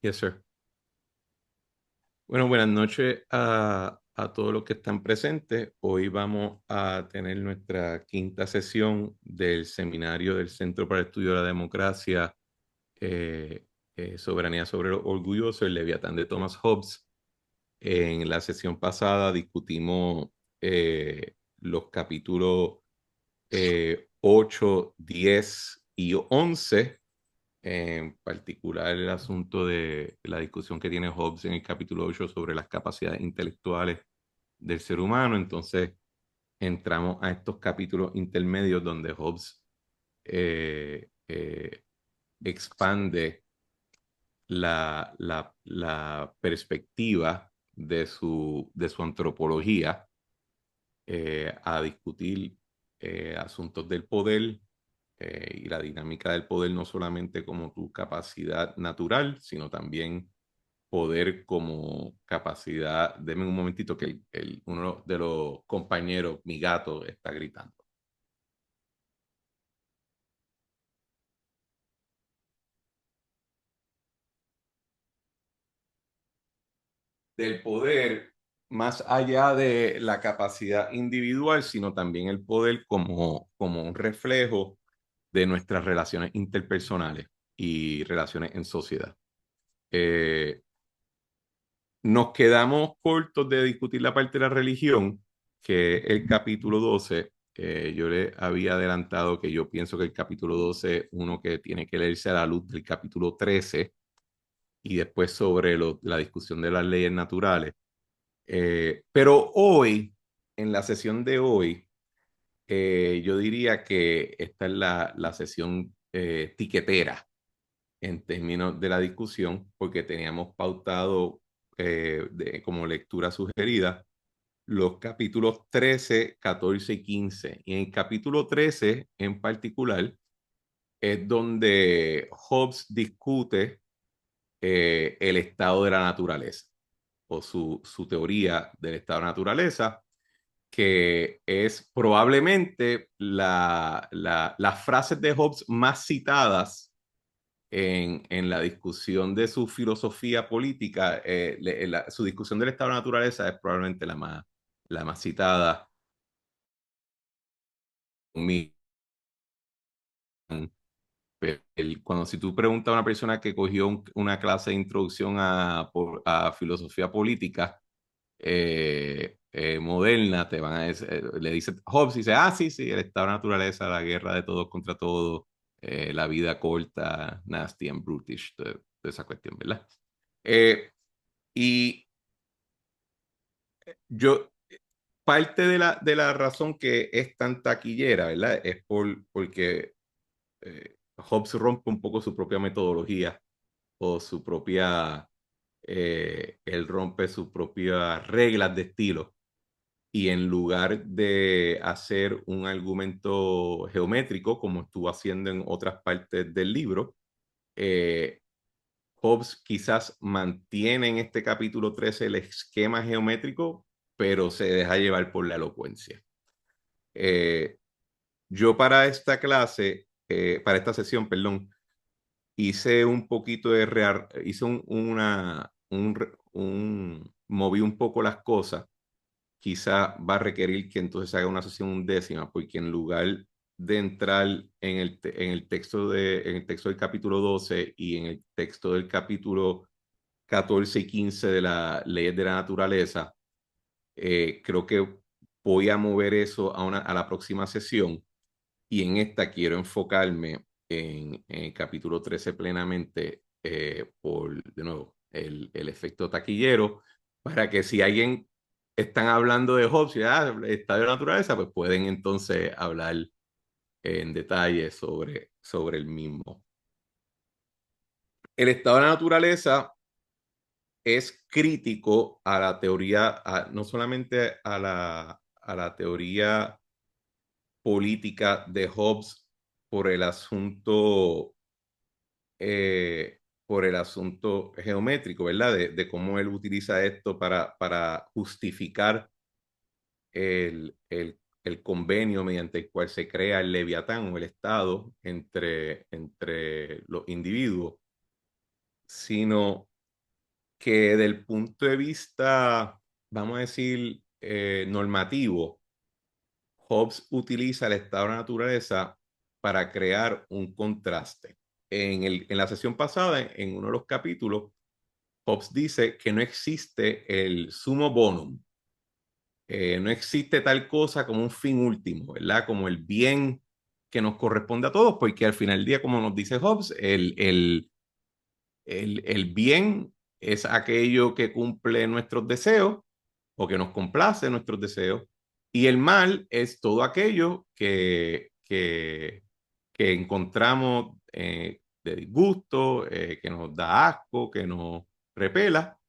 Yes, sir. Bueno, buenas noches a todos los que están presentes. Hoy vamos a tener nuestra quinta sesión del seminario del Centro para el Estudio de la Democracia, eh, Soberanía sobre lo Orgulloso, el Leviatán de Thomas Hobbes. En la sesión pasada discutimos los capítulos 8, 10 y 11, en particular el asunto de la discusión que tiene Hobbes en el capítulo 8 sobre las capacidades intelectuales del ser humano. Entonces entramos a estos capítulos intermedios donde Hobbes expande la perspectiva de su antropología a discutir asuntos del poder y la dinámica del poder, no solamente como tu capacidad natural, sino también poder como capacidad. Deme un momentito que uno de los compañeros, mi gato, está gritando. Del poder más allá de la capacidad individual, sino también el poder como un reflejo de nuestras relaciones interpersonales y relaciones en sociedad. Eh, Nos quedamos cortos de discutir la parte de la religión, que el capítulo 12. Yo le había adelantado que yo pienso que el capítulo 12 es uno que tiene que leerse a la luz del capítulo 13 y después sobre la discusión de las leyes naturales. Pero hoy, en la sesión de hoy, yo diría que esta es la sesión tiquetera en términos de la discusión, porque teníamos pautado como lectura sugerida los capítulos 13, 14 y 15. Y en el capítulo 13 en particular es donde Hobbes discute el estado de la naturaleza o su teoría del estado de la naturaleza, que es probablemente las frases de Hobbes más citadas en la discusión de su filosofía política. Su discusión del estado de la naturaleza es probablemente la más citada. Cuando si tú preguntas a una persona que cogió una clase de introducción a filosofía política moderna, te van a decir, le dice Hobbes, y dice, ah, sí, sí, el estado de naturaleza, la guerra de todos contra todos, la vida corta, nasty and brutish, toda esa cuestión, ¿verdad? Eh, y yo, parte de la razón que es tan taquillera, ¿verdad? Es porque Hobbes rompe un poco su propia metodología o él rompe sus propias reglas de estilo, y en lugar de hacer un argumento geométrico como estuvo haciendo en otras partes del libro, eh, Hobbes quizás mantiene en este capítulo 13 el esquema geométrico, pero se deja llevar por la elocuencia. Eh, yo para esta clase, para esta sesión, perdón, hice un poquito hice moví un poco las cosas. Quizá va a requerir que entonces se haga una sesión undécima, porque en lugar de entrar en el texto del capítulo 12 y en el texto del capítulo 14 y 15 de las leyes de la naturaleza, creo que voy a mover eso a la próxima sesión, y en esta quiero enfocarme en el capítulo 13 plenamente, de nuevo, el efecto taquillero, para que si alguien están hablando de Hobbes y el estado de la naturaleza, pues pueden entonces hablar en detalle sobre el mismo. El estado de la naturaleza es crítico a la teoría, no solamente a la teoría política de Hobbes por el asunto, por el asunto geométrico, ¿verdad? De cómo él utiliza esto para justificar el convenio mediante el cual se crea el Leviatán o el Estado entre los individuos, sino que del punto de vista, vamos a decir, normativo, Hobbes utiliza el estado de la naturaleza para crear un contraste. En la sesión pasada, en uno de los capítulos, Hobbes dice que no existe el sumo bonum, no existe tal cosa como un fin último, ¿verdad? Como el bien que nos corresponde a todos, porque al final del día, como nos dice Hobbes, el bien es aquello que cumple nuestros deseos o que nos complace nuestros deseos, y el mal es todo aquello que encontramos de disgusto, que nos da asco, que nos repela.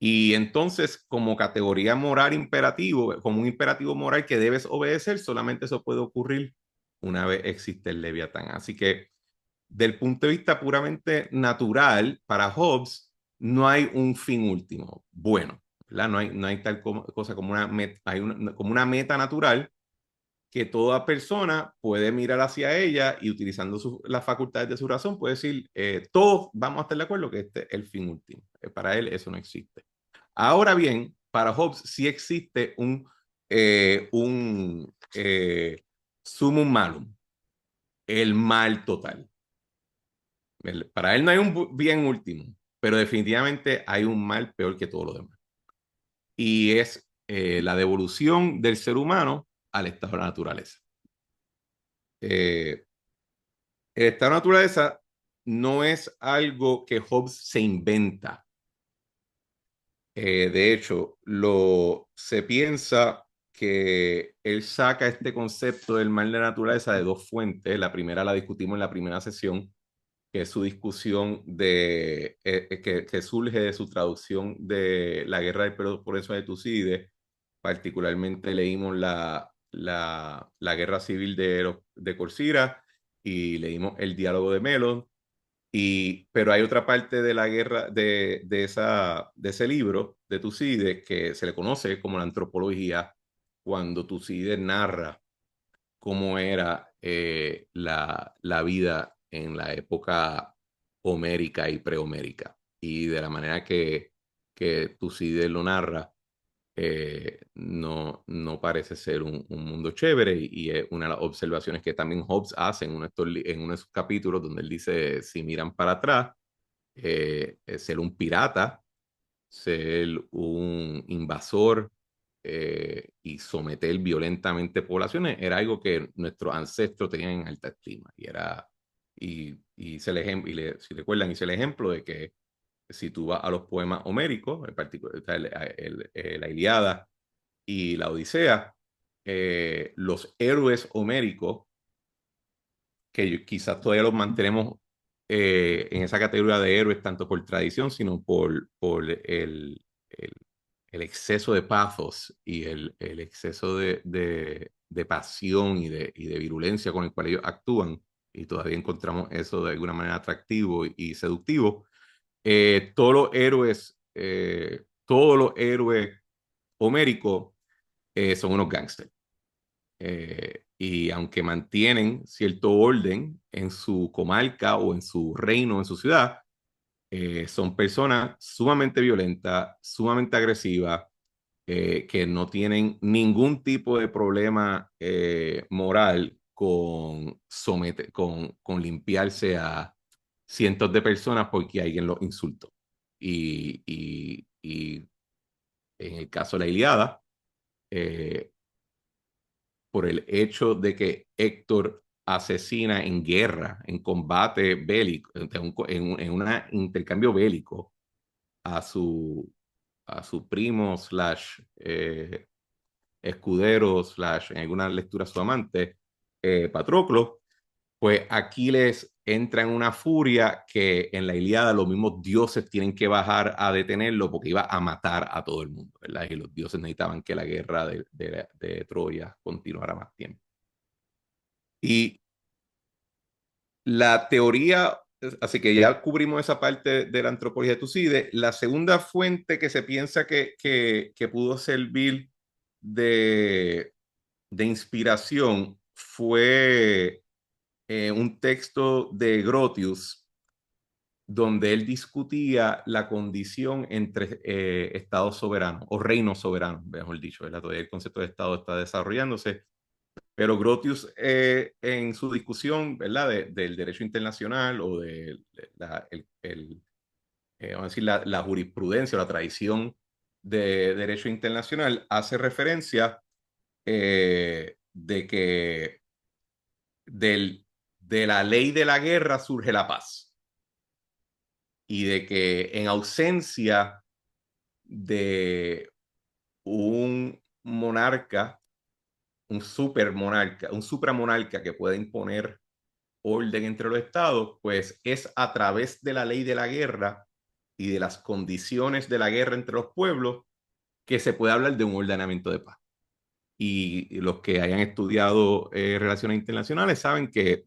Y entonces, como categoría moral imperativo, como un imperativo moral que debes obedecer, solamente eso puede ocurrir una vez existe el Leviatán. Así que, del punto de vista puramente natural, para Hobbes, no hay un fin último. Bueno, ¿verdad? No hay tal cosa como como una meta natural que toda persona puede mirar hacia ella y utilizando las facultades de su razón puede decir, todos vamos a estar de acuerdo que este es el fin último. Para él eso no existe. Ahora bien, para Hobbes sí existe un sumum malum, el mal total. Para él no hay un bien último, pero definitivamente hay un mal peor que todo lo demás. Y es la devolución del ser humano al estado de la naturaleza. Eh, el estado de la naturaleza no es algo que Hobbes se inventa. De hecho, se piensa que él saca este concepto del mal de la naturaleza de dos fuentes. La primera la discutimos en la primera sesión, que es su discusión que surge de su traducción de La guerra del Peloponeso de Tucídides. Particularmente leímos la guerra civil de Corcira y leímos el diálogo de Melon. Pero hay otra parte de la guerra de ese libro de Tucídides que se le conoce como la antropología, cuando Tucídides narra cómo era la vida en la época homérica y prehomérica. Y de la manera que Tucídides lo narra, no parece ser un mundo chévere, y es una de las observaciones que también Hobbes hace en uno de sus capítulos, donde él dice, si miran para atrás, ser un pirata, ser un invasor y someter violentamente poblaciones era algo que nuestros ancestros tenían en alta estima. Si recuerdan, hice el ejemplo de que si tú vas a los poemas homéricos, en particular la Ilíada y la Odisea, los héroes homéricos, que quizás todavía los mantenemos en esa categoría de héroes, tanto por tradición, sino por el, el exceso de pathos y el exceso de pasión y de virulencia con el cual ellos actúan, y todavía encontramos eso de alguna manera atractivo y seductivo. Todos los héroes homéricos son unos gángsters. Y aunque mantienen cierto orden en su comarca o en su reino o en su ciudad, son personas sumamente violentas, sumamente agresivas, que no tienen ningún tipo de problema moral con limpiarse a cientos de personas porque alguien los insultó. Y en el caso de la Ilíada, eh, por el hecho de que Héctor asesina en guerra, en combate bélico, en un intercambio bélico a su primo slash escudero slash en alguna lectura su amante, Patroclo, pues Aquiles entra en una furia que en la Ilíada los mismos dioses tienen que bajar a detenerlo porque iba a matar a todo el mundo, ¿verdad? Y los dioses necesitaban que la guerra de Troya continuara más tiempo. Y la teoría, así que ya cubrimos esa parte de la antropología de Tucídides. La segunda fuente que se piensa que pudo servir de, de inspiración fue un texto de Grotius donde él discutía la condición entre estados soberanos o reinos soberanos, mejor dicho, ¿verdad? Todavía el concepto de estado está desarrollándose, pero Grotius en su discusión, ¿verdad? Del derecho internacional o vamos a decir, la jurisprudencia o la tradición de derecho internacional hace referencia de que de la ley de la guerra surge la paz y de que en ausencia de un monarca, un supermonarca, un supramonarca que pueda imponer orden entre los estados, pues es a través de la ley de la guerra y de las condiciones de la guerra entre los pueblos que se puede hablar de un ordenamiento de paz. Y los que hayan estudiado relaciones internacionales saben que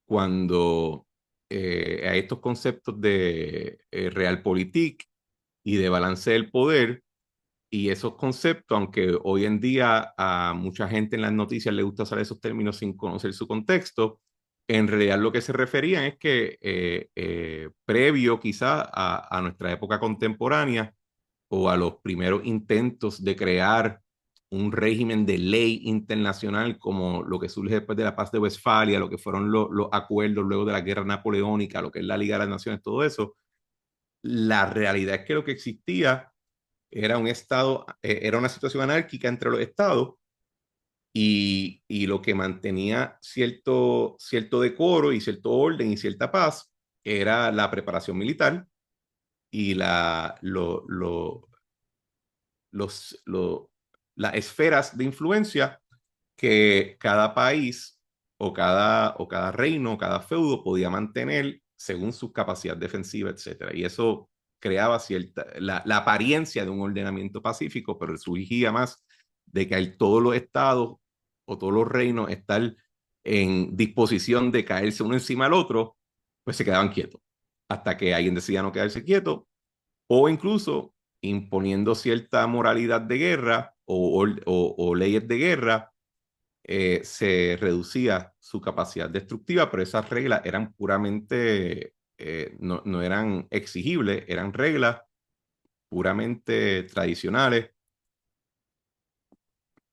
cuando hay estos conceptos de realpolitik y de balance del poder, y esos conceptos, aunque hoy en día a mucha gente en las noticias le gusta usar esos términos sin conocer su contexto, en realidad lo que se referían es que previo quizá a nuestra época contemporánea o a los primeros intentos de crear un régimen de ley internacional como lo que surge después de la paz de Westfalia, lo que fueron los acuerdos luego de la guerra napoleónica, lo que es la Liga de las Naciones, todo eso, la realidad es que lo que existía era un estado, era una situación anárquica entre los estados y lo que mantenía cierto decoro y cierto orden y cierta paz era la preparación militar y los, lo, las esferas de influencia que cada país o cada reino o cada feudo podía mantener según su capacidad defensiva, etcétera. Y eso creaba la apariencia de un ordenamiento pacífico, pero surgía más de que todos los estados o todos los reinos estar en disposición de caerse uno encima del otro, pues se quedaban quietos. Hasta que alguien decidía no quedarse quieto o incluso imponiendo cierta moralidad de guerra o leyes de guerra, se reducía su capacidad destructiva, pero esas reglas eran puramente, no eran exigibles, eran reglas puramente tradicionales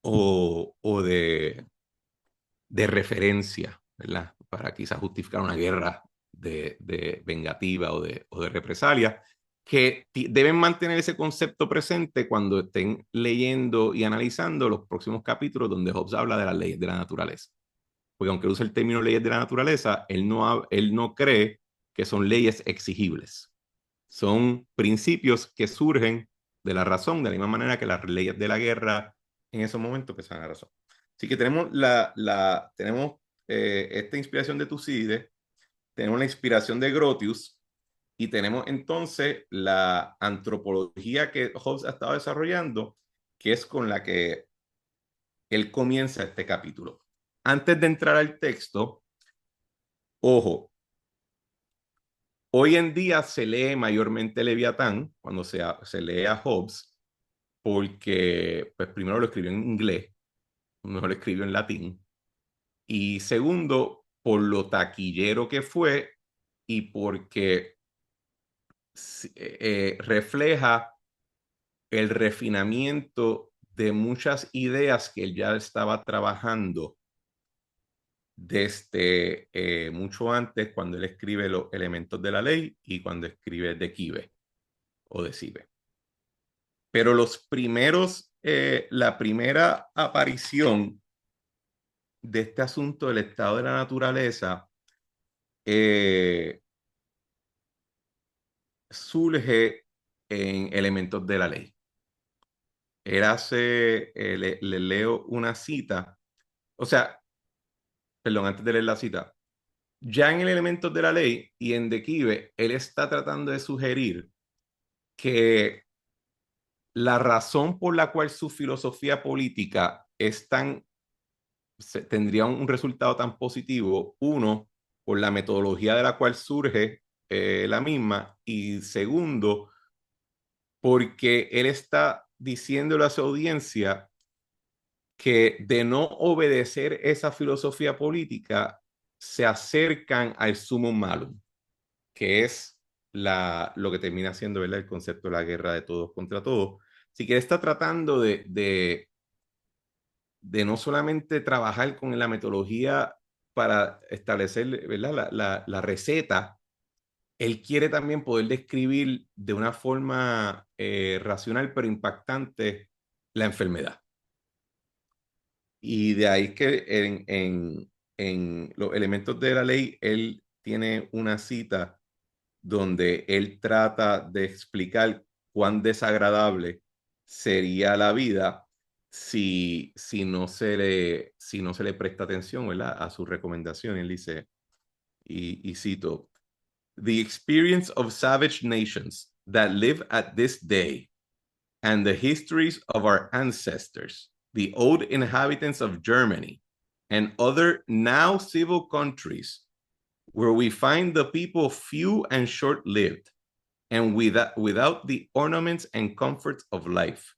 o de referencia, ¿verdad? Para quizás justificar una guerra de vengativa o de represalia, que deben mantener ese concepto presente cuando estén leyendo y analizando los próximos capítulos donde Hobbes habla de las leyes de la naturaleza. Porque aunque usa el término leyes de la naturaleza, él no cree que son leyes exigibles. Son principios que surgen de la razón, de la misma manera que las leyes de la guerra en esos momentos que son la razón. Así que tenemos esta inspiración de Tucídides, tenemos la inspiración de Grotius y tenemos entonces la antropología que Hobbes ha estado desarrollando, que es con la que él comienza este capítulo. Antes de entrar al texto, ojo, hoy en día se lee mayormente Leviatán cuando se lee a Hobbes, porque pues primero lo escribió en inglés, no lo escribió en latín, y segundo, por lo taquillero que fue y porque refleja el refinamiento de muchas ideas que él ya estaba trabajando desde mucho antes cuando él escribe los elementos de la ley y cuando escribe de Quive o de Cive. Pero la primera aparición de este asunto del estado de la naturaleza eh, surge en elementos de la ley. Le leo una cita, o sea, perdón, antes de leer la cita, ya en el elementos de la ley y en Declive, él está tratando de sugerir que la razón por la cual su filosofía política tendría un resultado tan positivo, uno, por la metodología de la cual surge la misma, y segundo, porque él está diciéndole a su audiencia que de no obedecer esa filosofía política, se acercan al sumo malo, que es lo que termina siendo, ¿verdad?, el concepto de la guerra de todos contra todos. Así que está tratando de no solamente trabajar con la metodología para establecer, ¿verdad?, la receta. Él quiere también poder describir de una forma racional pero impactante la enfermedad. Y de ahí que en los elementos de la ley, él tiene una cita donde él trata de explicar cuán desagradable sería la vida si no se le presta atención, ¿verdad?, a su recomendación. Él dice, y cito, "The experience of savage nations that live at this day and the histories of our ancestors, the old inhabitants of Germany and other now civil countries, where we find the people few and short-lived, and without the ornaments and comforts of life,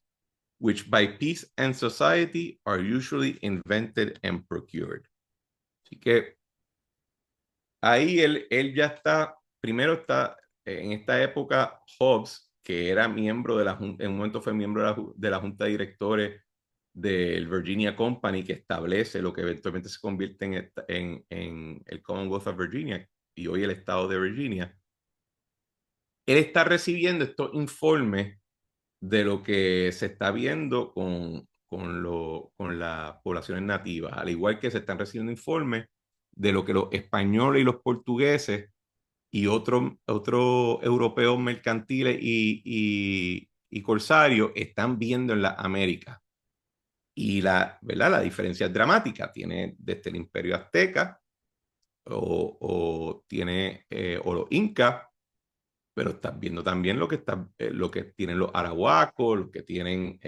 which by peace and society are usually invented and procured." Así que ahí él ya está, primero está en esta época Hobbes, que era miembro de en un momento fue miembro de la junta de directores del Virginia Company, que establece lo que eventualmente se convierte en el Commonwealth of Virginia y hoy el estado de Virginia. Él está recibiendo estos informes de lo que se está viendo con las poblaciones nativas, al igual que se están recibiendo informes de lo que los españoles y los portugueses y otros europeos mercantiles y corsarios están viendo en la América. Y ¿verdad?, la diferencia es dramática. Tiene desde el Imperio Azteca o los Incas, pero estás viendo también lo que tienen los arahuacos, lo que tienen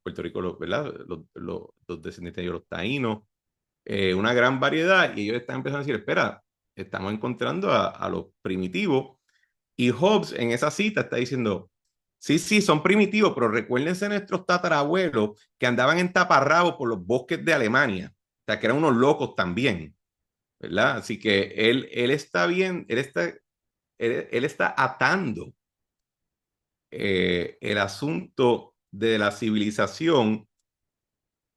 Puerto Rico, ¿verdad?, los descendientes de los taínos, una gran variedad, y ellos están empezando a decir, espera, estamos encontrando a los primitivos, y Hobbes en esa cita está diciendo, sí, sí, son primitivos, pero recuérdense nuestros tatarabuelos que andaban en taparrabos por los bosques de Alemania, o sea, que eran unos locos también, ¿verdad? Así que él está bien, él está atando el asunto de la civilización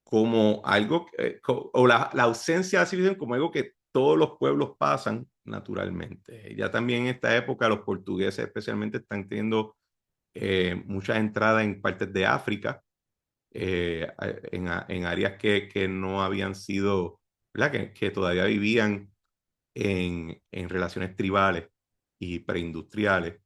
como algo, o la ausencia de la civilización como algo que todos los pueblos pasan naturalmente. Ya también en esta época los portugueses especialmente están teniendo muchas entradas en partes de África, en áreas que no habían sido, ¿verdad?, que todavía vivían en relaciones tribales y preindustriales.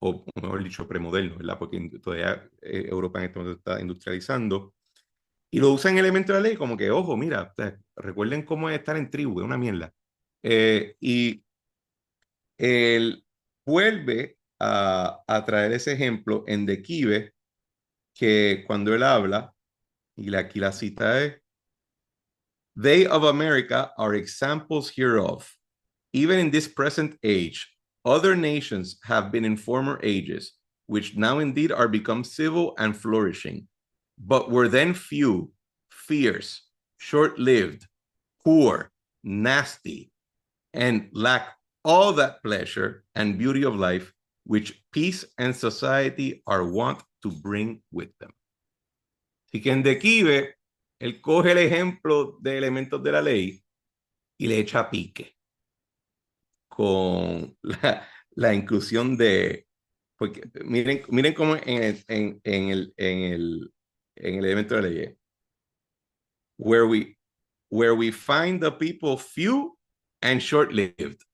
O mejor dicho, premoderno, ¿verdad? Porque todavía Europa en este momento está industrializando. Y lo usan elementos de la ley como que, ojo, mira, recuerden cómo es estar en tribu, es una mierda. Y él vuelve a traer ese ejemplo en Declive, que cuando él habla, y aquí la cita es, "They of America are examples hereof. Even in this present age, other nations have been in former ages, which now indeed are become civil and flourishing, but were then few, fierce, short-lived, poor, nasty, and lacked all that pleasure and beauty of life which peace and society are wont to bring with them." Así que en Declive, él coge el ejemplo de elementos de la ley y le echa pique con la inclusión de, porque miren cómo en el elemento de la ley, where we find the people few and short-lived,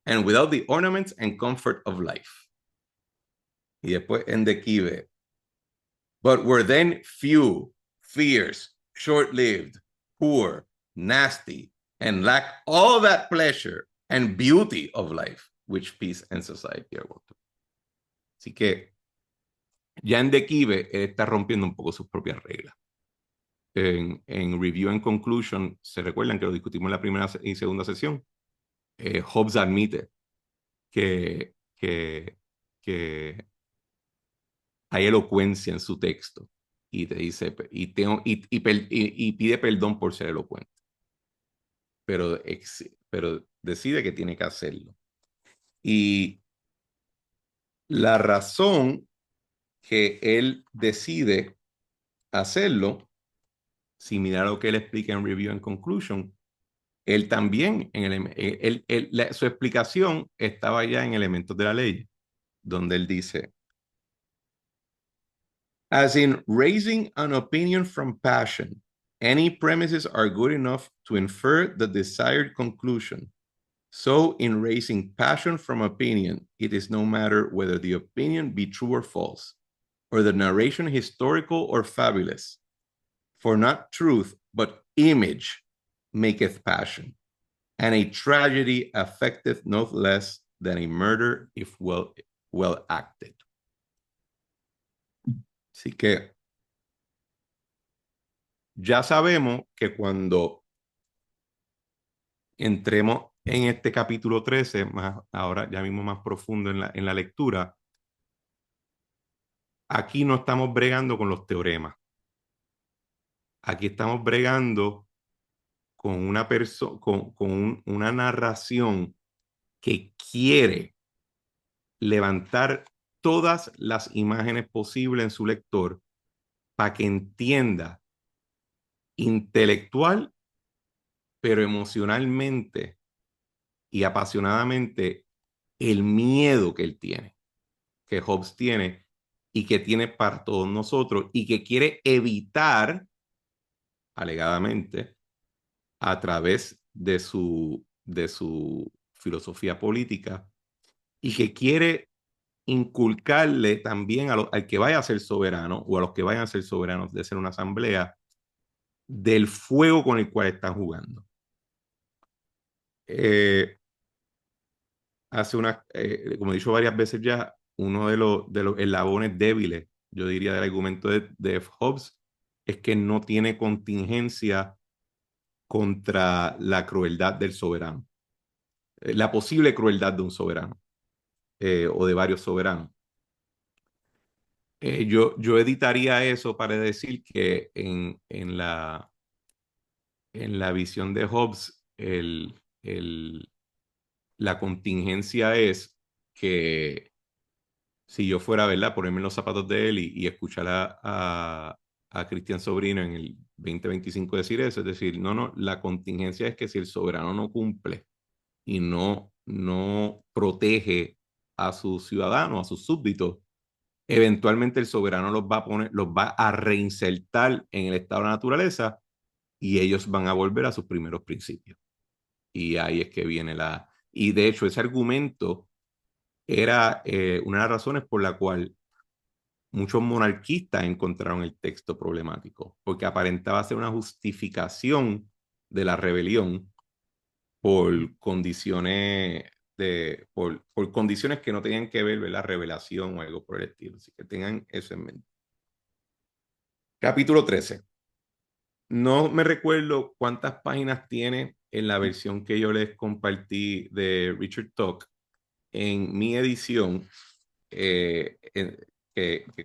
and without the ornaments and comfort of life. Y después en Declive, but were then few, fierce, short-lived, poor, nasty, and lacked all that pleasure and beauty of life, which peace and society are wont to. Así que ya en Declive él está rompiendo un poco sus propias reglas. En Review and Conclusion, se recuerdan que lo discutimos en la primera y segunda sesión, Hobbes admite que hay elocuencia en su texto y te dice, y pide perdón por ser elocuente, pero decide que tiene que hacerlo. Y la razón que él decide hacerlo, similar a lo que él explica en Review and Conclusion, él también, su explicación estaba ya en Elementos de la Ley, donde él dice, as in raising an opinion from passion, any premises are good enough to infer the desired conclusion. So in raising passion from opinion, it is no matter whether the opinion be true or false, or the narration historical or fabulous. For not truth, but image maketh passion, and a tragedy affecteth no less than a murder if well acted. Así que ya sabemos que cuando entremos en este capítulo 13, más, ahora ya mismo más profundo en la lectura, aquí no estamos bregando con los teoremas. Aquí estamos bregando con una narración que quiere levantar todas las imágenes posibles en su lector para que entienda intelectual, pero emocionalmente y apasionadamente el miedo que él tiene, que Hobbes tiene y que tiene para todos nosotros y que quiere evitar, alegadamente, a través de su filosofía política y que quiere inculcarle también al que vaya a ser soberano o a los que vayan a ser soberanos de ser una asamblea del fuego con el cual están jugando. Como he dicho varias veces ya, uno de los eslabones débiles, yo diría, del argumento de Hobbes es que no tiene contingencia contra la crueldad del soberano, la posible crueldad de un soberano o de varios soberanos. Yo editaría eso para decir que en la visión de Hobbes, la contingencia es que si yo fuera, ¿verdad?, ponerme en los zapatos de él y escuchar a Cristian Sobrino en el 2025 decir eso, es decir, no, la contingencia es que si el soberano no cumple y no protege a sus ciudadanos, a sus súbditos, eventualmente el soberano los va a reinsertar en el estado de la naturaleza y ellos van a volver a sus primeros principios. Y ahí es que viene Y de hecho, ese argumento era una de las razones por la cual muchos monarquistas encontraron el texto problemático, porque aparentaba ser una justificación de la rebelión por condiciones por condiciones que no tenían que ver con la revelación o algo por el estilo. Así que tengan eso en mente. Capítulo 13. No me recuerdo cuántas páginas tiene en la versión que yo les compartí de Richard Talk. En mi edición, que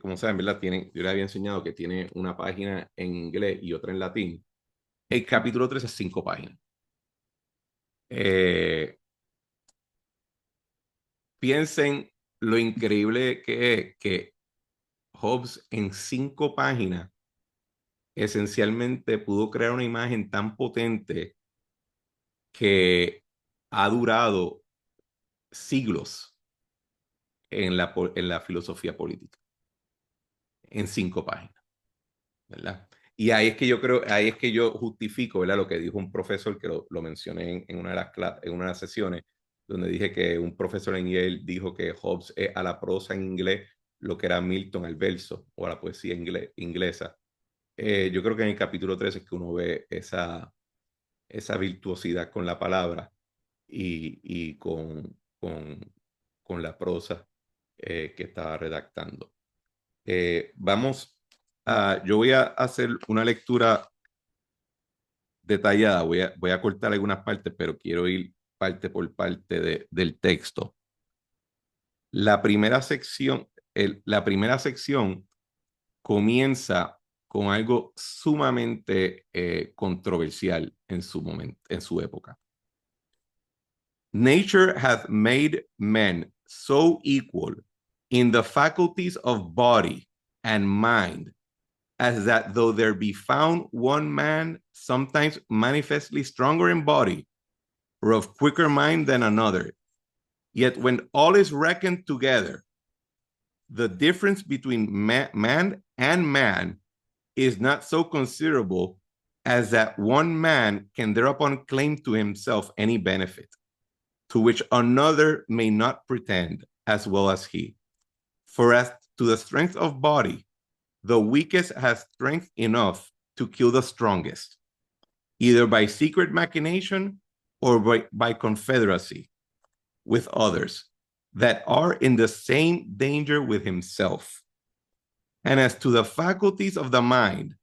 como saben, ¿verdad? Yo les había enseñado que tiene una página en inglés y otra en latín. El capítulo 13 es 5 páginas. Piensen lo increíble que es que Hobbes en 5 páginas esencialmente pudo crear una imagen tan potente que ha durado siglos en la filosofía política, en 5 páginas, ¿verdad? Y ahí es que yo creo, ahí es que yo justifico, ¿verdad? Lo que dijo un profesor que lo mencioné en una de en una de las sesiones, donde dije que un profesor en Yale dijo que Hobbes es a la prosa en inglés lo que era Milton al verso o a la poesía inglesa. Yo creo que en el capítulo 13 es que uno ve esa virtuosidad con la palabra y con la prosa que estaba redactando. Yo voy a hacer una lectura detallada, voy a cortar algunas partes, pero quiero ir parte por parte del texto. La primera sección, la primera sección comienza con algo sumamente controversial en su momento, en su época. Nature hath made men so equal in the faculties of body and mind, as that though there be found one man sometimes manifestly stronger in body or of quicker mind than another, yet when all is reckoned together, the difference between man and man is not so considerable as that one man can thereupon claim to himself any benefit, to which another may not pretend as well as he. For as to the strength of body, the weakest has strength enough to kill the strongest, either by secret machination or by confederacy with others that are in the same danger with himself. And as to the faculties of the mind,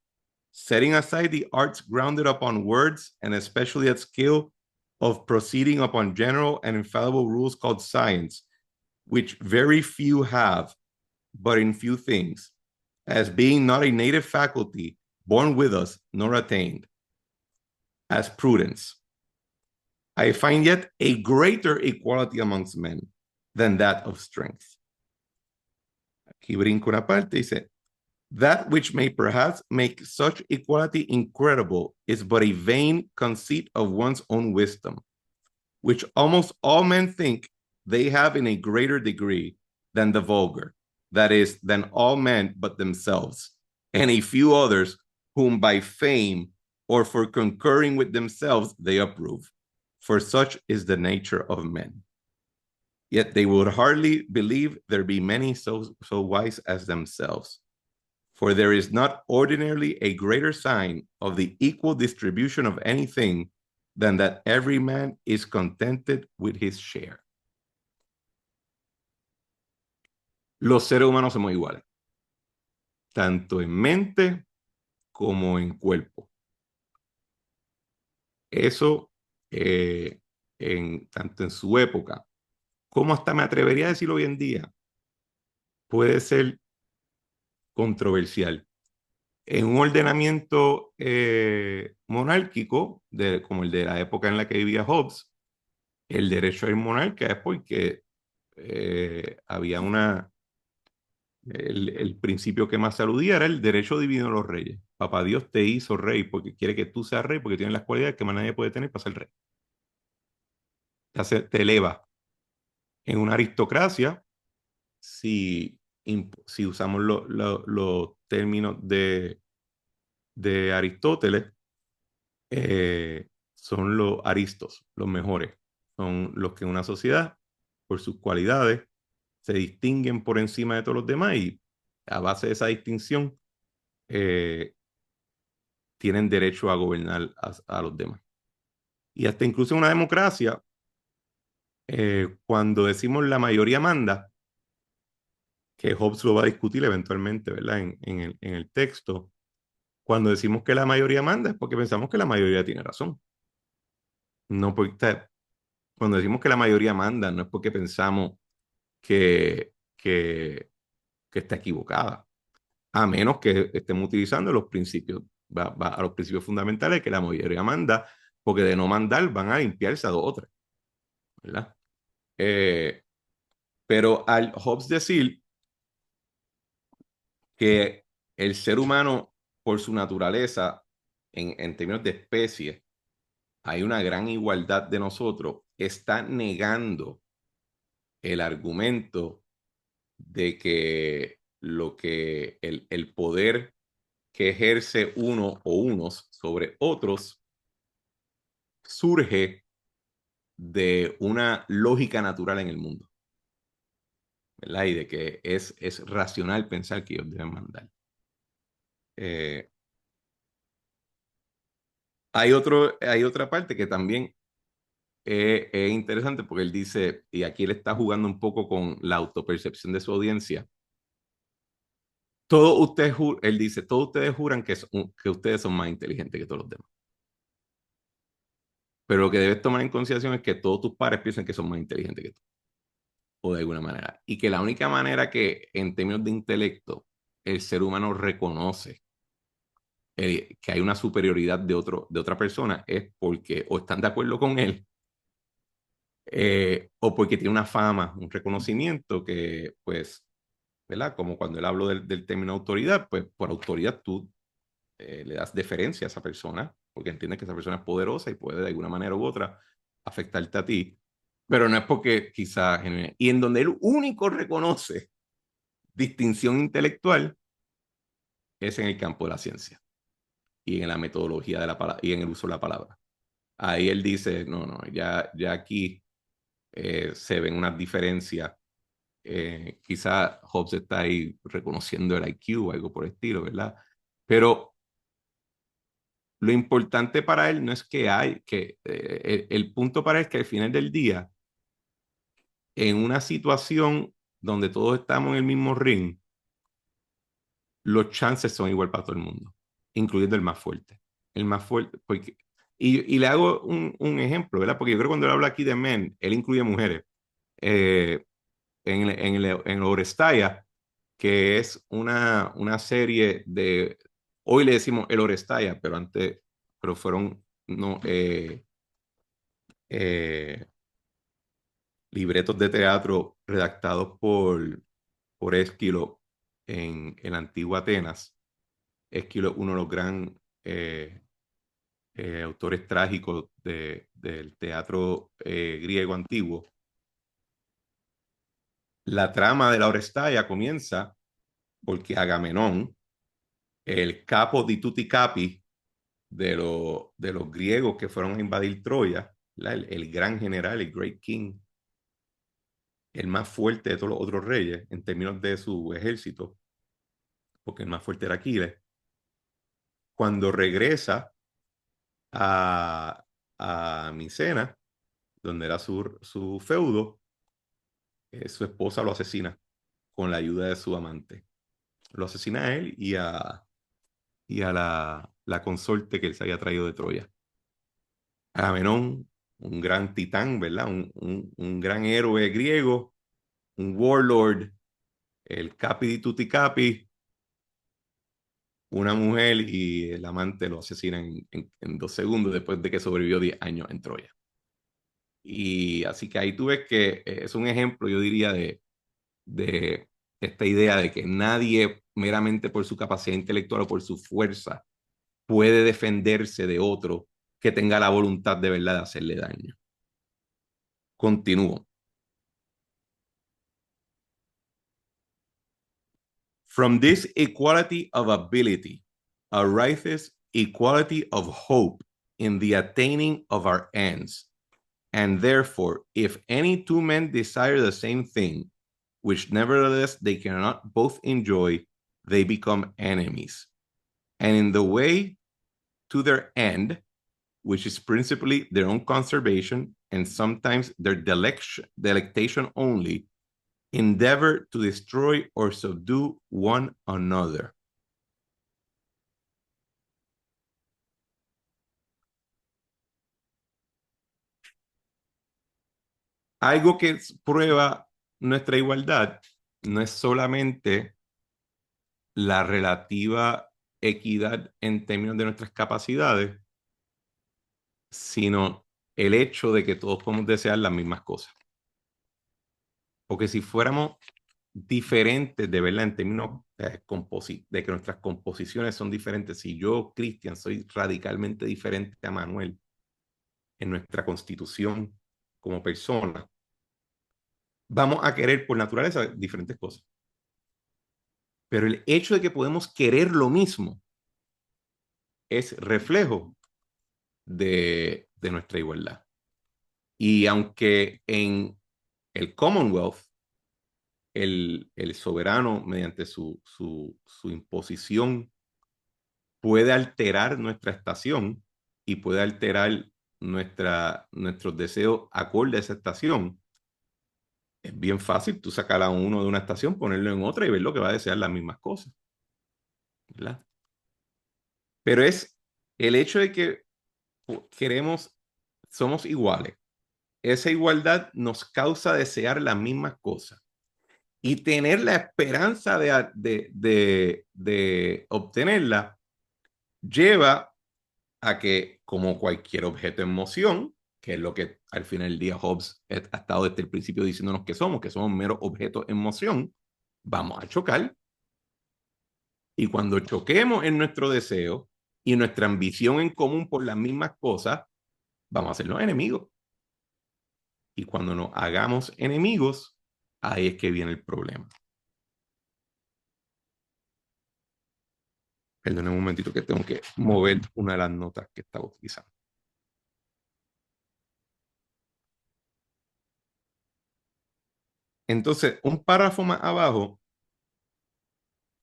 setting aside the arts grounded upon words, and especially that skill of proceeding upon general and infallible rules called science, which very few have, but in few things, as being not a native faculty born with us nor attained, as prudence, I find yet a greater equality amongst men than that of strength. Aquí brinco una parte y dice, that which may perhaps make such equality incredible is but a vain conceit of one's own wisdom, which almost all men think they have in a greater degree than the vulgar, that is, than all men but themselves, and a few others whom by fame or for concurring with themselves they approve. For such is the nature of men. Yet they would hardly believe there be many so wise as themselves. For there is not ordinarily a greater sign of the equal distribution of anything than that every man is contented with his share. Los seres humanos somos iguales, tanto en mente como en cuerpo. Eso, tanto en su época, como hasta me atrevería a decir hoy en día, puede ser controversial. En un ordenamiento monárquico, como el de la época en la que vivía Hobbes, el derecho a ir monarca es porque había el principio que más se aludía era el derecho divino de los reyes. Papá Dios te hizo rey porque quiere que tú seas rey, porque tienes las cualidades que más nadie puede tener para ser rey. Te eleva. En una aristocracia, si usamos los términos de Aristóteles, son los aristos, los mejores. Son los que en una sociedad, por sus cualidades, se distinguen por encima de todos los demás y a base de esa distinción tienen derecho a gobernar a los demás. Y hasta incluso en una democracia, cuando decimos la mayoría manda, que Hobbes lo va a discutir eventualmente, ¿verdad? En el texto, cuando decimos que la mayoría manda es porque pensamos que la mayoría tiene razón. No porque cuando decimos que la mayoría manda, no es porque pensamos que está equivocada, a menos que estemos utilizando los principios, va a los principios fundamentales que la mayoría manda, porque de no mandar van a limpiarse a dos o tres, ¿verdad? Pero al Hobbes decir que el ser humano, por su naturaleza, en términos de especie, hay una gran igualdad de nosotros, está negando el argumento de que el poder que ejerce uno o unos sobre otros surge de una lógica natural en el mundo, ¿verdad? Y de que es racional pensar que ellos deben mandar. Hay otra parte que también es interesante porque él dice, y aquí él está jugando un poco con la autopercepción de su audiencia. Él dice, todos ustedes juran que ustedes son más inteligentes que todos los demás. Pero lo que debes tomar en consideración es que todos tus pares piensan que son más inteligentes que tú, o de alguna manera. Y que la única manera que, en términos de intelecto, el ser humano reconoce que hay una superioridad de otra persona es porque o están de acuerdo con él o porque tiene una fama, un reconocimiento que, pues, ¿verdad? Como cuando él habló del término autoridad, pues por autoridad tú le das deferencia a esa persona, porque entiendes que esa persona es poderosa y puede de alguna manera u otra afectarte a ti, pero no es porque quizás... Y en donde el único reconoce distinción intelectual es en el campo de la ciencia y en la metodología de la palabra y en el uso de la palabra. Ahí él dice, no, no, ya aquí se ven unas diferencias. Quizá Hobbes está ahí reconociendo el IQ o algo por el estilo, ¿verdad? Pero lo importante para él no es que hay, que el punto para él es que al final del día, en una situación donde todos estamos en el mismo ring, los chances son igual para todo el mundo, incluyendo el más fuerte. El más fuerte, porque, y le hago un ejemplo, ¿verdad? Porque yo creo que cuando él habla aquí de men, él incluye mujeres. Eh, en Orestaya, que es una serie de, hoy le decimos el Orestaya, pero antes, pero fueron no, eh, libretos de teatro redactados por Esquilo en la antigua Atenas. Esquilo es uno de los grandes autores trágicos del teatro griego antiguo. La trama de la Orestaya comienza porque Agamenón, el capo di tutti capi de los griegos que fueron a invadir Troya, el gran general, el Great King, el más fuerte de todos los otros reyes en términos de su ejército, porque el más fuerte era Aquiles, cuando regresa a, a Micena, donde era su feudo, su esposa lo asesina con la ayuda de su amante. Lo asesina a él y a la consorte que él se había traído de Troya. Agamenón, un gran titán, ¿verdad? Un gran héroe griego, un warlord, el capi di tutti capi, una mujer y el amante lo asesinan en 2 segundos después de que sobrevivió 10 años en Troya. Y así que ahí tú ves que es un ejemplo, yo diría, de esta idea de que nadie meramente por su capacidad intelectual o por su fuerza puede defenderse de otro que tenga la voluntad de verdad de hacerle daño. Continúo. From this equality of ability arises equality of hope in the attaining of our ends. And therefore, if any two men desire the same thing, which nevertheless they cannot both enjoy, they become enemies. And in the way to their end, which is principally their own conservation and sometimes their delectation only, endeavor to destroy or subdue one another. Algo que prueba nuestra igualdad no es solamente la relativa equidad en términos de nuestras capacidades, sino el hecho de que todos podemos desear las mismas cosas. Porque si fuéramos diferentes de verdad en términos de que nuestras composiciones son diferentes, si yo, Cristian, soy radicalmente diferente a Manuel en nuestra constitución como persona, vamos a querer por naturaleza diferentes cosas. Pero el hecho de que podemos querer lo mismo es reflejo de nuestra igualdad. Y aunque en el Commonwealth, el soberano, mediante su imposición, puede alterar nuestra estación y puede alterar nuestros deseos acorde a esa estación, es bien fácil tú sacar a uno de una estación, ponerlo en otra y ver lo que va a desear las mismas cosas, ¿verdad? Pero es el hecho de que queremos, somos iguales. Esa igualdad nos causa desear las mismas cosas y tener la esperanza de obtenerla lleva a que, como cualquier objeto en moción, que es lo que al final del día Hobbes ha estado desde el principio diciéndonos que somos meros objetos en moción, vamos a chocar. Y cuando choquemos en nuestro deseo y nuestra ambición en común por las mismas cosas, vamos a hacernos enemigos. Y cuando nos hagamos enemigos, ahí es que viene el problema. Perdón un momentito que tengo que mover una de las notas que estaba utilizando. Entonces, un párrafo más abajo,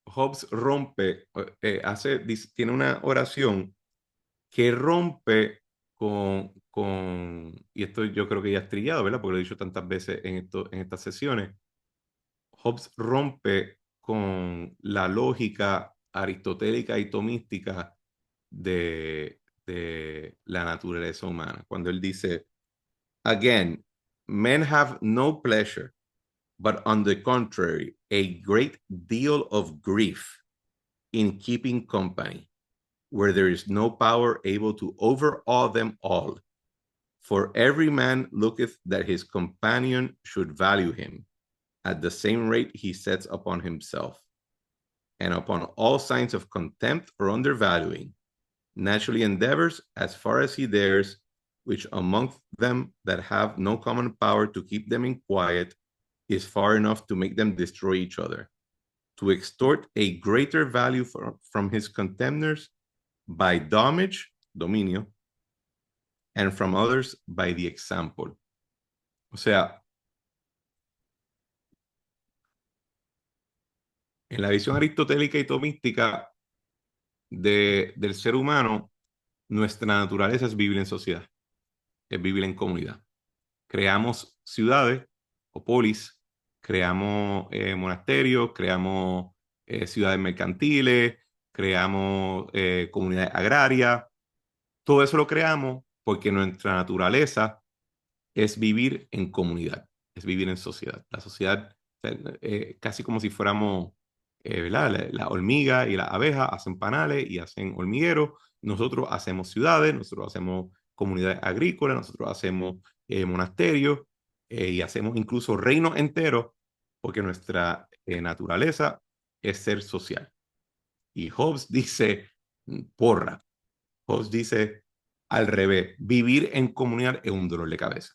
Hobbes rompe, tiene una oración que rompe y esto yo creo que ya es trillado, ¿verdad? Porque lo he dicho tantas veces en estas sesiones. Hobbes rompe con la lógica aristotélica y tomística de la naturaleza humana. Cuando él dice, again, men have no pleasure, but on the contrary, a great deal of grief in keeping company, where there is no power able to overawe them all. For every man looketh that his companion should value him at the same rate he sets upon himself, and upon all signs of contempt or undervaluing, naturally endeavors, as far as he dares, which among them that have no common power to keep them in quiet, is far enough to make them destroy each other, to extort a greater value from his contemners by dominio, and from others by the example. O sea, en la visión aristotélica y tomística del ser humano, nuestra naturaleza es vivir en sociedad, es vivir en comunidad. Creamos ciudades o polis, creamos monasterios, creamos ciudades mercantiles, creamos comunidades agrarias. Todo eso lo creamos porque nuestra naturaleza es vivir en comunidad, es vivir en sociedad. La sociedad, casi como si fuéramos, ¿verdad? La hormiga y la abeja hacen panales y hacen hormigueros. Nosotros hacemos ciudades, nosotros hacemos comunidades agrícolas, nosotros hacemos monasterios y hacemos incluso reinos enteros porque nuestra naturaleza es ser social. Y Hobbes dice, porra, Hobbes dice al revés, vivir en comunidad es un dolor de cabeza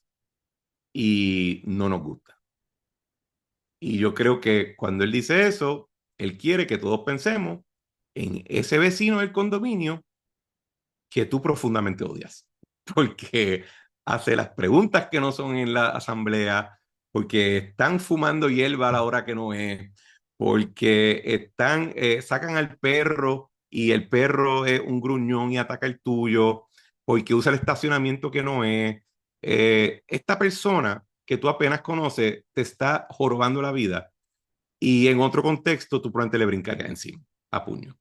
y no nos gusta. Y yo creo que cuando él dice eso, él quiere que todos pensemos en ese vecino del condominio que tú profundamente odias, porque hace las preguntas que no son en la asamblea, porque están fumando hierba a la hora que no es, porque sacan al perro y el perro es un gruñón y ataca el tuyo, porque usa el estacionamiento que no es. Esta persona que tú apenas conoces te está jorobando la vida y en otro contexto tú probablemente le brincarías encima a puño.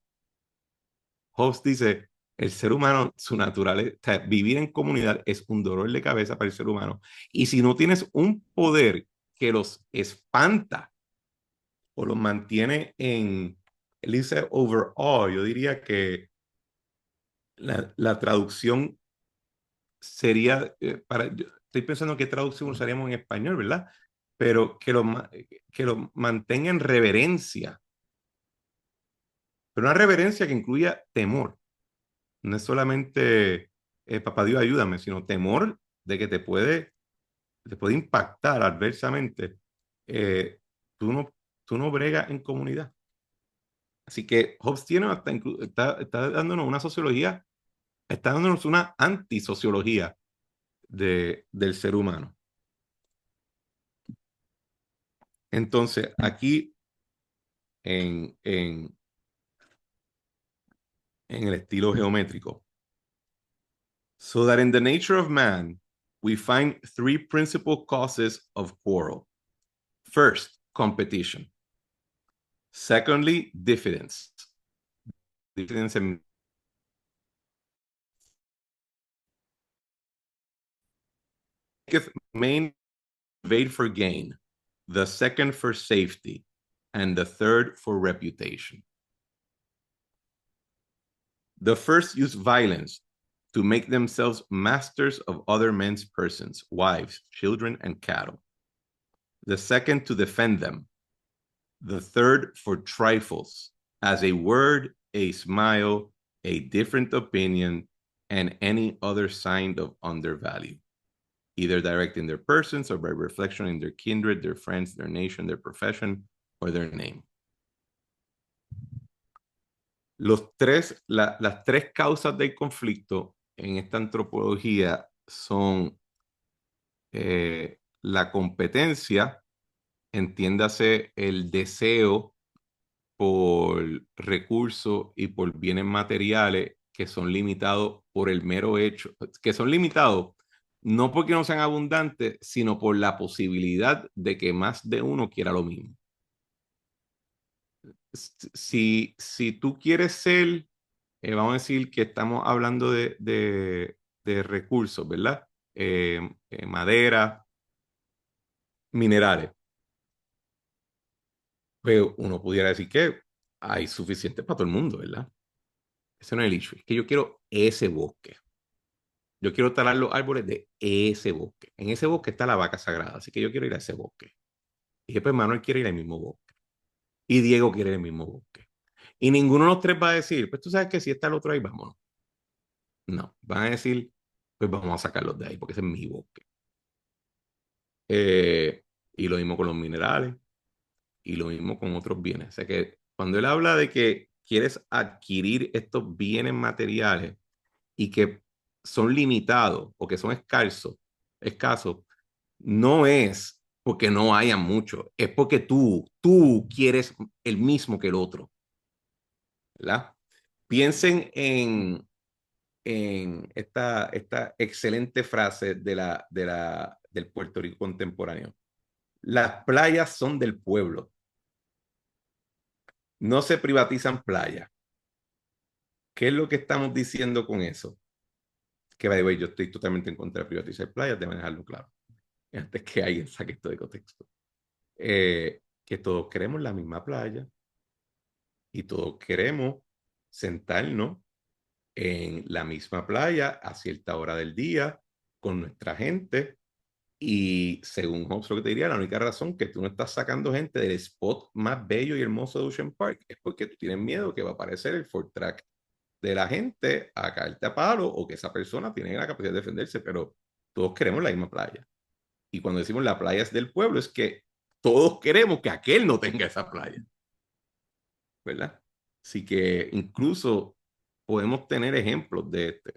Hobbes dice, el ser humano, su naturaleza, o sea, vivir en comunidad es un dolor de cabeza para el ser humano. Y si no tienes un poder que los espanta o los mantiene él dice overall, yo diría que la traducción sería, estoy pensando qué traducción usaríamos en español, ¿verdad? Pero que lo mantenga en reverencia, pero una reverencia que incluya temor. No es solamente, papá Dios, ayúdame, sino temor de que te puede impactar adversamente. Eh, tú, no, tú no bregas en comunidad. Así que Hobbes tiene está dándonos una sociología, está dándonos una antisociología del ser humano. Entonces, aquí en el estilo geométrico, so that in the nature of man, we find three principal causes of quarrel. First, competition. Secondly, diffidence. Diffidence in main evade for gain, the second for safety, and the third for reputation. The first use violence to make themselves masters of other men's persons, wives, children, and cattle. The second, to defend them. The third, for trifles, as a word, a smile, a different opinion, and any other sign of undervalue, either direct in their persons or by reflection in their kindred, their friends, their nation, their profession, or their name. Las tres causas del conflicto en esta antropología son la competencia, entiéndase el deseo por recursos y por bienes materiales que son limitados por el mero hecho, que son limitados no porque no sean abundantes, sino por la posibilidad de que más de uno quiera lo mismo. Si tú quieres ser, vamos a decir que estamos hablando de recursos, ¿verdad? Madera, minerales. Pero uno pudiera decir que hay suficiente para todo el mundo, ¿verdad? Ese no es el issue. Es que yo quiero ese bosque. Yo quiero talar los árboles de ese bosque. En ese bosque está la vaca sagrada, así que yo quiero ir a ese bosque. Y después Manuel quiere ir al mismo bosque. Y Diego quiere ir al mismo bosque. Y ninguno de los tres va a decir, pues tú sabes que si está el otro ahí, vámonos. No, van a decir, pues vamos a sacarlos de ahí, porque ese es mi bosque. Y lo mismo con los minerales, y lo mismo con otros bienes. O sea que cuando él habla de que quieres adquirir estos bienes materiales y que son limitados o que son escasos, no es porque no haya mucho, es porque tú quieres el mismo que el otro, ¿verdad? Piensen en esta excelente frase del Puerto Rico contemporáneo. Las playas son del pueblo, no se privatizan playas. ¿Qué es lo que estamos diciendo con eso? Que, by the way, yo estoy totalmente en contra de privatizar playas, deben dejarlo claro, antes que alguien saque esto de contexto. Que todos queremos la misma playa y todos queremos sentarnos en la misma playa a cierta hora del día con nuestra gente. Y según Hobbes, lo que te diría, la única razón que tú no estás sacando gente del spot más bello y hermoso de Ocean Park es porque tú tienes miedo que va a aparecer el Ford Track de la gente a caerte a palo o que esa persona tiene la capacidad de defenderse, pero todos queremos la misma playa. Y cuando decimos la playa es del pueblo, es que todos queremos que aquel no tenga esa playa, ¿verdad? Así que incluso podemos tener ejemplos de este.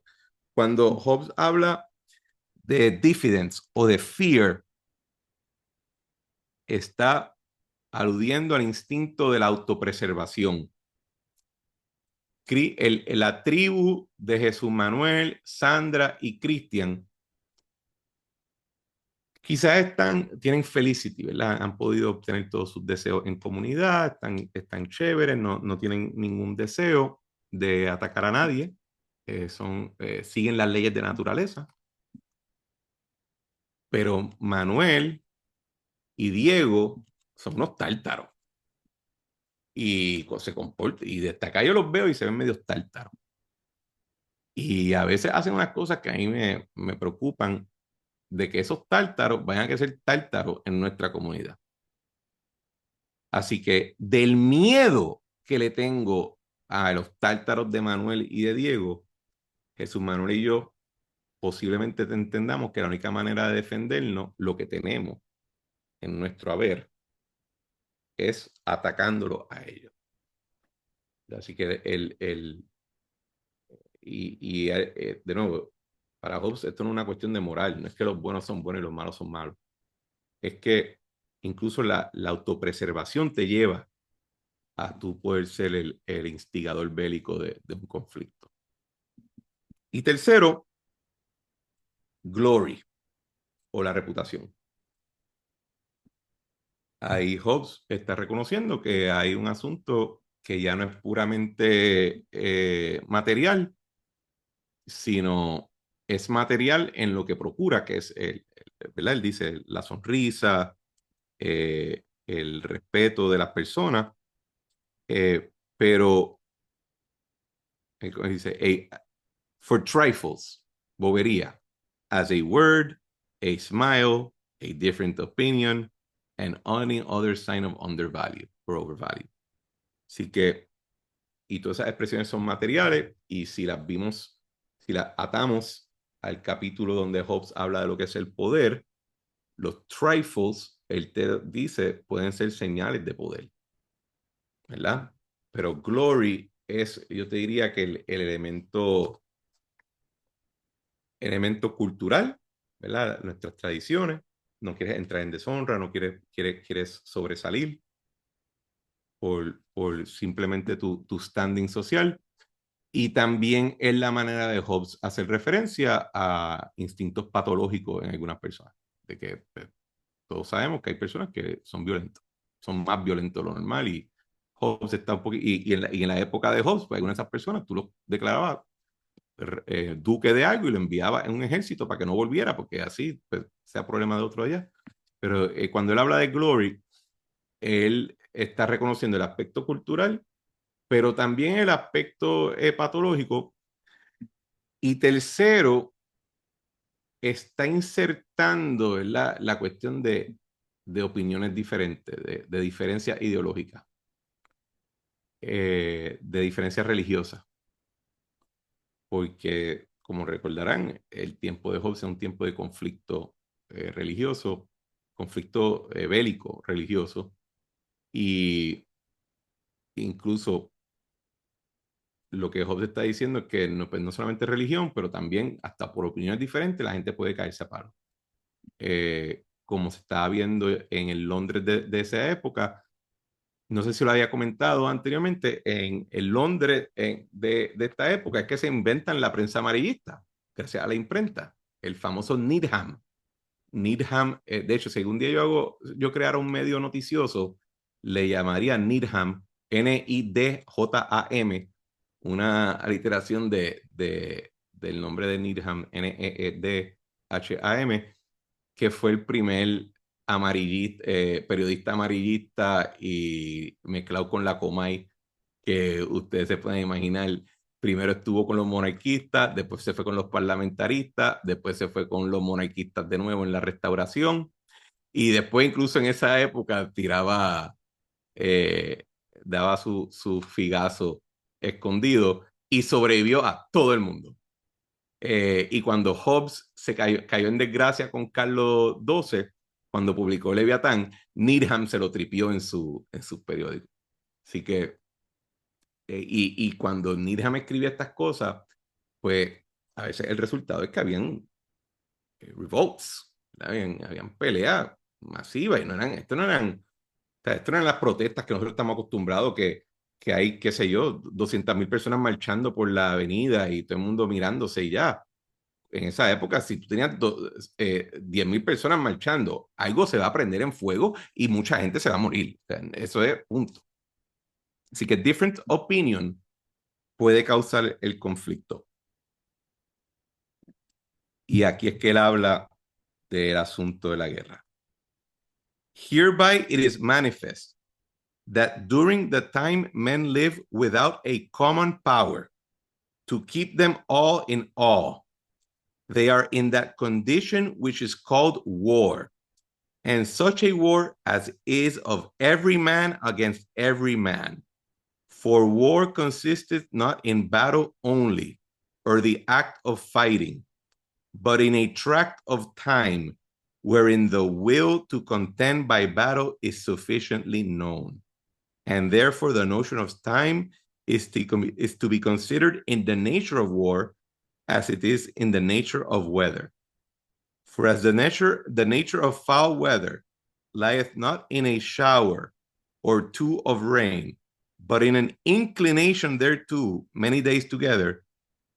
Cuando Hobbes habla de diffidence o de fear, está aludiendo al instinto de la autopreservación. La tribu de Jesús Manuel, Sandra y Cristian quizás tienen felicity, ¿verdad? Han podido obtener todos sus deseos en comunidad, están chéveres, no tienen ningún deseo de atacar a nadie, siguen las leyes de naturaleza. Pero Manuel y Diego son unos tártaros. Y se comportan, y desde acá yo los veo y se ven medio tártaros. Y a veces hacen unas cosas que a mí me preocupan de que esos tártaros vayan a ser tártaros en nuestra comunidad. Así que del miedo que le tengo a los tártaros de Manuel y de Diego, Jesús Manuel y yo posiblemente entendamos que la única manera de defendernos, lo que tenemos en nuestro haber, es atacándolo a ellos. Así que de nuevo, para Hobbes esto no es una cuestión de moral, no es que los buenos son buenos y los malos son malos, es que incluso la autopreservación te lleva a tú poder ser el instigador bélico de un conflicto. Y tercero, glory o la reputación. Ahí Hobbes está reconociendo que hay un asunto que ya no es puramente material, sino es material en lo que procura, que es, ¿verdad? Él dice la sonrisa, el respeto de las personas, pero dice, For trifles, bobería, as a word, a smile, a different opinion, and any other sign of undervalue or overvalue. Así que, y todas esas expresiones son materiales, y si las vimos, si las atamos al capítulo donde Hobbes habla de lo que es el poder, los trifles, él te dice, pueden ser señales de poder, ¿verdad? Pero glory es, yo te diría que el elemento cultural, ¿verdad? Nuestras tradiciones, no quieres entrar en deshonra, no quieres sobresalir por simplemente tu standing social. Y también es la manera de Hobbes hacer referencia a instintos patológicos en algunas personas, de que pues, todos sabemos que hay personas que son violentos, son más violentos de lo normal y Hobbes está un poquito, y en la época de Hobbes, pues algunas de esas personas tú los declarabas duque de algo y lo enviaba en un ejército para que no volviera, porque así pues, sea problema de otro allá. Pero cuando él habla de glory, él está reconociendo el aspecto cultural, pero también el aspecto patológico. Y tercero, está insertando, ¿verdad?, la cuestión de opiniones diferentes, de diferencias ideológicas, de diferencias religiosas. Porque, como recordarán, el tiempo de Hobbes es un tiempo de conflicto religioso, conflicto bélico religioso, y incluso lo que Hobbes está diciendo es que no, pues no solamente religión, pero también hasta por opiniones diferentes la gente puede caerse a palo. Como se estaba viendo en el Londres de esa época, no sé si lo había comentado anteriormente, en el Londres de esta época es que se inventan la prensa amarillista, gracias a la imprenta, el famoso Needham. Needham, de hecho, si algún día yo creara un medio noticioso, le llamaría Needham, Nidjam, una aliteración del nombre de Needham, Needham, que fue el primer periodista amarillista y mezclado con la Comay, que ustedes se pueden imaginar. Primero estuvo con los monarquistas, después se fue con los parlamentaristas, después se fue con los monarquistas de nuevo en la Restauración, y después incluso en esa época eh, daba su figazo escondido y sobrevivió a todo el mundo. Y cuando Hobbes cayó en desgracia con Carlos XII, cuando publicó Leviatán, Needham se lo tripió en su periódico. Así que, y cuando Needham escribía estas cosas, pues a veces el resultado es que habían revolts, habían peleas masivas, y esto no eran las protestas que nosotros estamos acostumbrados, que hay, qué sé yo, 200.000 personas marchando por la avenida y todo el mundo mirándose y ya. En esa época, si tú tenías 10.000 personas marchando, algo se va a prender en fuego y mucha gente se va a morir. O sea, eso es punto. Así que different opinion puede causar el conflicto. Y aquí es que él habla del asunto de la guerra. Hereby it is manifest that during the time men live without a common power to keep them all in awe, they are in that condition which is called war, and such a war as is of every man against every man. For war consisteth not in battle only, or the act of fighting, but in a tract of time, wherein the will to contend by battle is sufficiently known. And therefore the notion of time is to be considered in the nature of war as it is in the nature of weather. For as the nature of foul weather lieth not in a shower or two of rain, but in an inclination thereto many days together,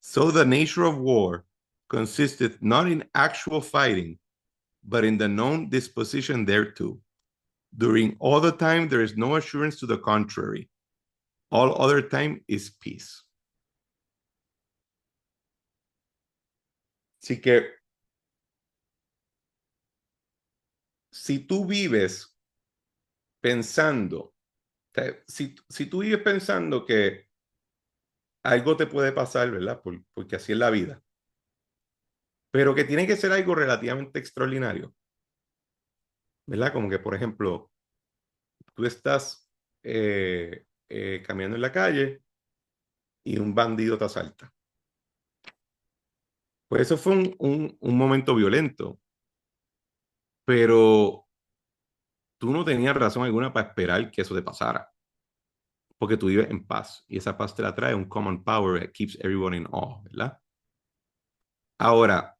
so the nature of war consisteth not in actual fighting, but in the known disposition thereto. During all the time there is no assurance to the contrary. All other time is peace. Así que si tú vives pensando, si tú vives pensando que algo te puede pasar, ¿verdad? Porque así es la vida. Pero que tiene que ser algo relativamente extraordinario, ¿verdad? Como que, por ejemplo, tú estás caminando en la calle y un bandido te asalta. Pues eso fue un momento violento, pero tú no tenías razón alguna para esperar que eso te pasara, porque tú vives en paz y esa paz te la trae un common power that keeps everyone in awe, ¿verdad? Ahora,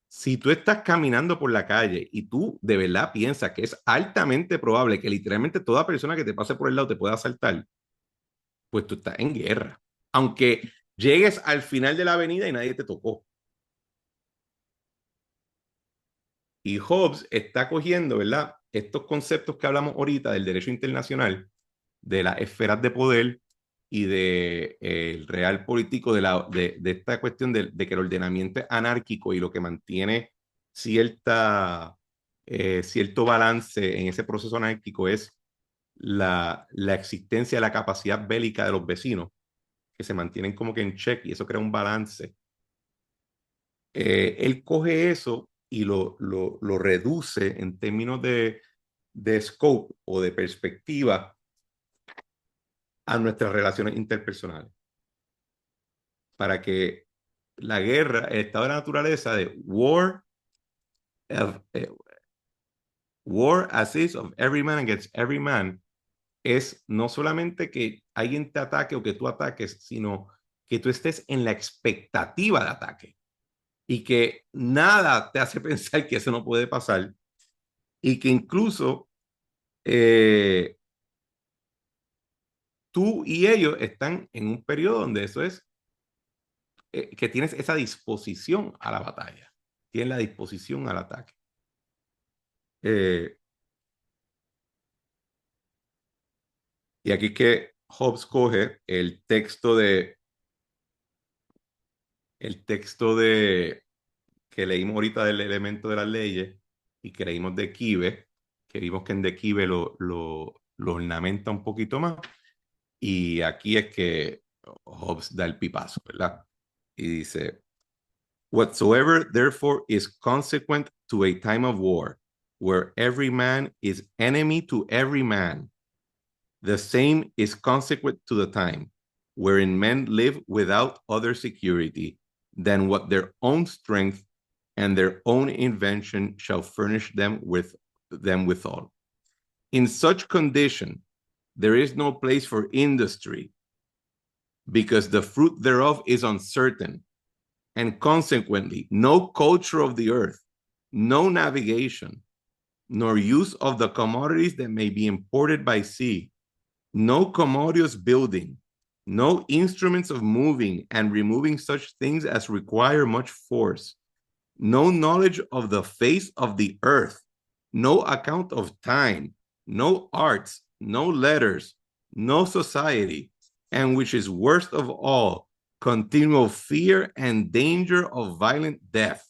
si tú estás caminando por la calle y tú de verdad piensas que es altamente probable que literalmente toda persona que te pase por el lado te pueda asaltar, pues tú estás en guerra. Aunque llegues al final de la avenida y nadie te tocó. Y Hobbes está cogiendo, ¿verdad? Estos conceptos que hablamos ahorita del derecho internacional, de las esferas de poder y de el real político de esta cuestión de que el ordenamiento es anárquico y lo que mantiene cierta, cierto balance en ese proceso anárquico es la existencia de la capacidad bélica de los vecinos, que se mantienen como que en check y eso crea un balance. Él coge eso y lo reduce en términos de scope o de perspectiva a nuestras relaciones interpersonales. Para que la guerra, el estado de la naturaleza de eh, war assists of every man against every man, es no solamente que alguien te ataque o que tú ataques, sino que tú estés en la expectativa de ataque y que nada te hace pensar que eso no puede pasar y que incluso eh, tú y ellos están en un periodo donde eso es, que tienes esa disposición a la batalla, tienes la disposición al ataque. Eh, y aquí es que Hobbes coge el texto de que leímos ahorita del elemento de las leyes y que leímos de Kibe, que vimos que en de Kibe lo ornamenta un poquito más. Y aquí es que Hobbes da el pipazo, ¿verdad? Y dice, whatsoever therefore is consequent to a time of war, where every man is enemy to every man, the same is consequent to the time, wherein men live without other security than what their own strength and their own invention shall furnish them withal. In such condition, there is no place for industry, because the fruit thereof is uncertain, and consequently, no culture of the earth, no navigation, nor use of the commodities that may be imported by sea, no commodious building, no instruments of moving and removing such things as require much force, no knowledge of the face of the earth, no account of time, no arts, no letters, no society, and which is worst of all, continual fear and danger of violent death,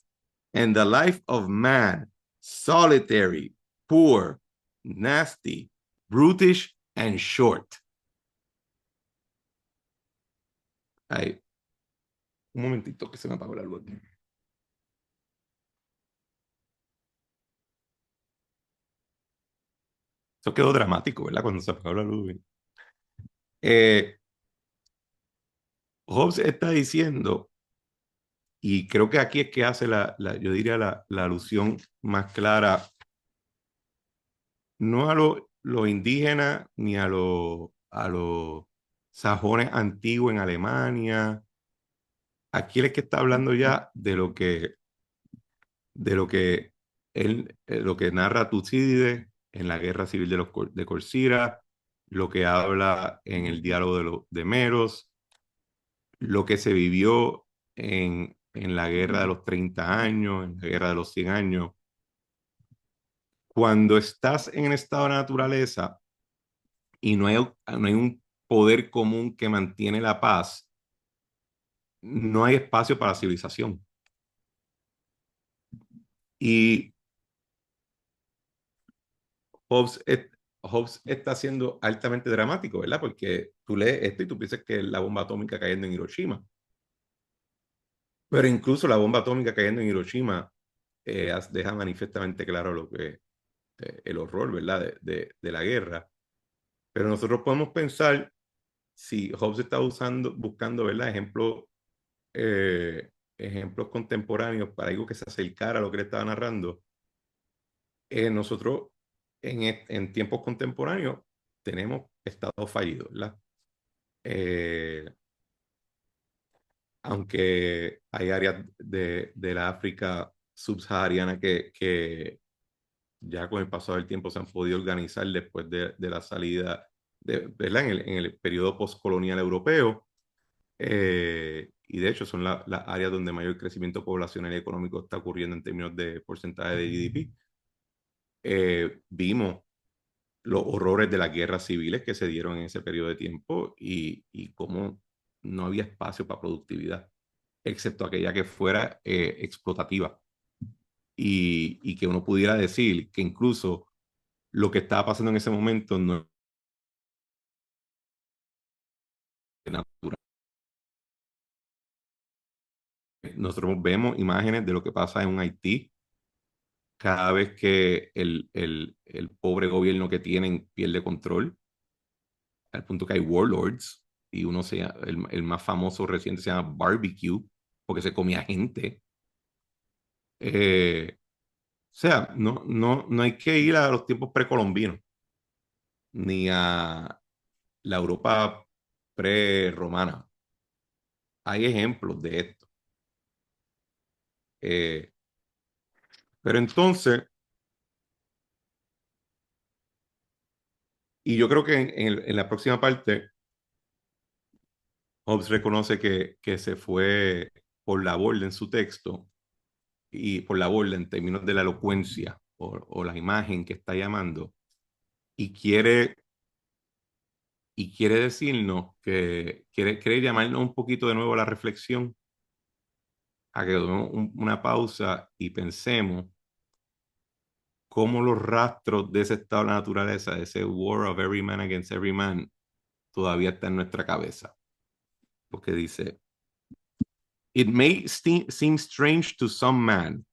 and the life of man, solitary, poor, nasty, brutish, and short. Ay, un momentito que se me apagó la luz. Eso quedó dramático, ¿verdad? Cuando se apagó la luz. Eh, Hobbes está diciendo, y creo que aquí es que hace yo diría la alusión más clara, no a lo indígena ni a los sajones antiguos en Alemania. Aquí es que está hablando ya de lo que narra Tucídides en la Guerra Civil de Corcira, lo que habla en el diálogo de Meros, lo que se vivió en la Guerra de los 30 años, en la Guerra de los 100 años. Cuando estás en el estado de la naturaleza y no hay un poder común que mantiene la paz, no hay espacio para civilización. Y Hobbes Hobbes está siendo altamente dramático, ¿verdad? Porque tú lees esto y tú piensas que es la bomba atómica cayendo en Hiroshima. Pero incluso la bomba atómica cayendo en Hiroshima deja manifiestamente claro lo que el horror, ¿verdad? De la guerra. Pero nosotros podemos pensar, si Hobbes está buscando, ¿verdad? Ejemplos contemporáneos para algo que se acercara a lo que le estaba narrando, nosotros en tiempos contemporáneos tenemos estados fallidos, ¿verdad? Eh, Aunque hay áreas de la África subsahariana que ya con el paso del tiempo se han podido organizar después de la salida, ¿verdad? En el periodo postcolonial europeo. Y de hecho son las áreas donde mayor crecimiento poblacional y económico está ocurriendo en términos de porcentaje de GDP. Vimos los horrores de las guerras civiles que se dieron en ese periodo de tiempo y cómo no había espacio para productividad, excepto aquella que fuera explotativa. Y que uno pudiera decir que incluso lo que estaba pasando en ese momento no es natural. Nosotros vemos imágenes de lo que pasa en Haití cada vez que el pobre gobierno que tienen pierde control, al punto que hay warlords, y el más famoso reciente se llama Barbecue, porque se comía gente. O sea, no hay que ir a los tiempos precolombinos, ni a la Europa pre-romana. Hay ejemplos de esto. Eh, pero entonces, y yo creo que en la próxima parte, Hobbes reconoce que se fue por la borda en su texto y por la borda en términos de la elocuencia o la imagen que está llamando y quiere decirnos que quiere llamarnos un poquito de nuevo a la reflexión, a que tomemos una pausa y pensemos cómo los rastros de ese estado de la naturaleza, de ese war of every man against every man, todavía está en nuestra cabeza. Porque dice, it may seem strange to some man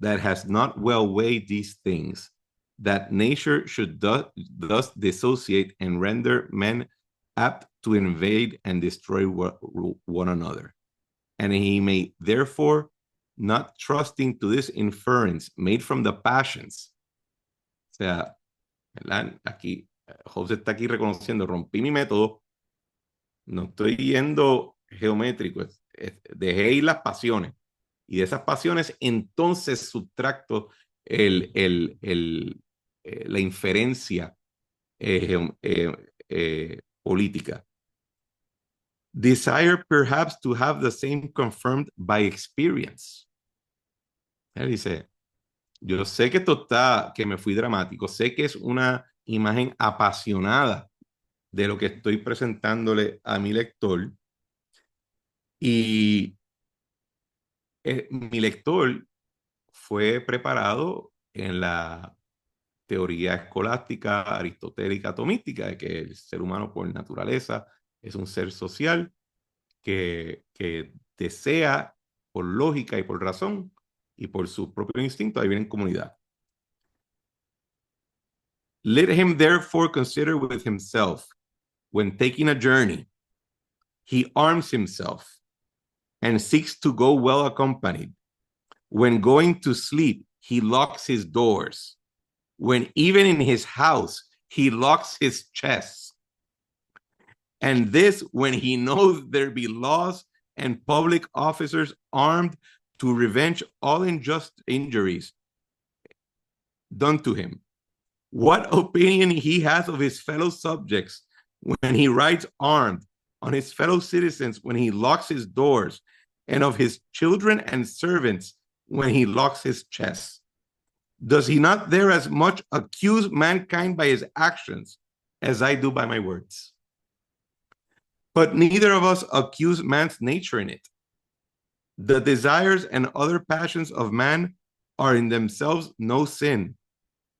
that has not well weighed these things, that nature should thus dissociate and render men apt to invade and destroy one another. And he may therefore, not trusting to this inference made from the passions, o sea, ¿verdad? Aquí, Hobbes está aquí reconociendo, rompí mi método, no estoy yendo geométrico, dejé ir las pasiones. Y de esas pasiones, entonces subtracto la inferencia política. Desire perhaps to have the same confirmed by experience. Él dice, yo sé que que me fui dramático, sé que es una imagen apasionada de lo que estoy presentándole a mi lector y mi lector fue preparado en la teoría escolástica aristotélica tomística de que el ser humano por naturaleza es un ser social que desea por lógica y por razón y por su propio instinto vivir en comunidad. Let him therefore consider with himself when taking a journey, he arms himself and seeks to go well accompanied. When going to sleep, he locks his doors. When even in his house, he locks his chest. And this when he knows there be laws and public officers armed to revenge all unjust injuries done to him. What opinion he has of his fellow subjects when he rides armed, on his fellow citizens when he locks his doors, and of his children and servants when he locks his chest. Does he not there as much accuse mankind by his actions as I do by my words? But neither of us accuse man's nature in it. The desires and other passions of man are in themselves no sin,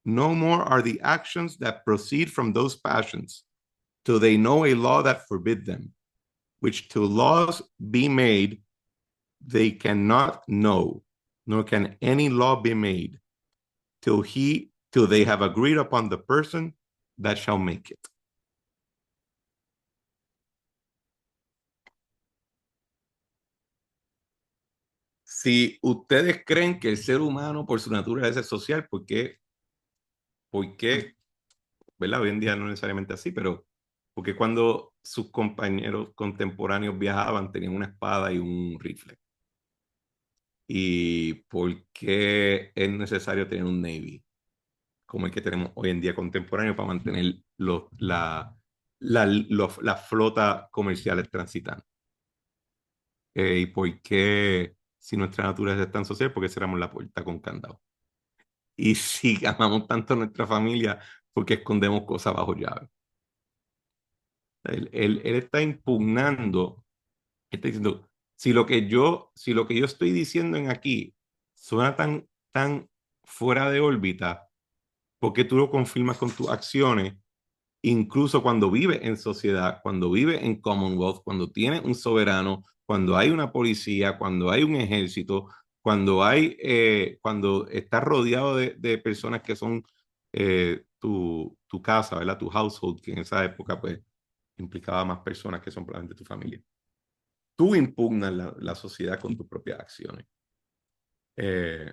No more are the actions that proceed from those passions, till they know a law that forbid them, which till laws be made, they cannot know, nor can any law be made, till they have agreed upon the person that shall make it. Si ustedes creen que el ser humano por su naturaleza es social, por qué, ¿verdad? Hoy en día no necesariamente así, pero porque cuando sus compañeros contemporáneos viajaban tenían una espada y un rifle? ¿Y por qué es necesario tener un Navy como el que tenemos hoy en día contemporáneo para mantener las flotas comerciales transitando? ¿Y por qué, si nuestra naturaleza es tan social, por qué cerramos la puerta con candado? Y si amamos tanto a nuestra familia, ¿por qué escondemos cosas bajo llave? Él está impugnando, está diciendo, si lo que yo estoy diciendo en aquí suena tan fuera de órbita, ¿por qué tú lo confirmas con tus acciones? Incluso cuando vive en sociedad, cuando vive en Commonwealth, cuando tiene un soberano, cuando hay una policía, cuando hay un ejército, cuando estás rodeado de personas que son tu casa, ¿verdad? Tu household, que en esa época pues implicaba más personas que son probablemente tu familia. Tú impugnas la sociedad con tus propias acciones. Eh,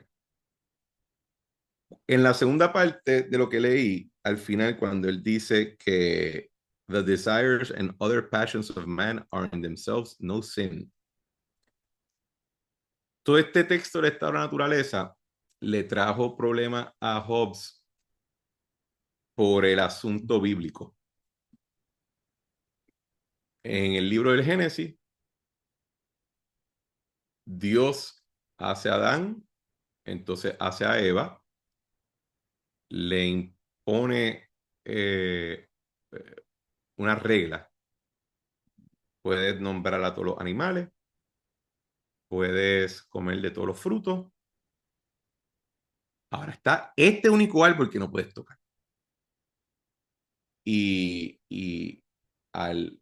En la segunda parte de lo que leí, al final, cuando él dice que the desires and other passions of man are in themselves no sin. Todo este texto del estado de la naturaleza le trajo problemas a Hobbes por el asunto bíblico. En el libro del Génesis, Dios hace a Adán, entonces hace a Eva, le impone una regla. Puedes nombrar a todos los animales, puedes comer de todos los frutos. Ahora está este único árbol que no puedes tocar. Y al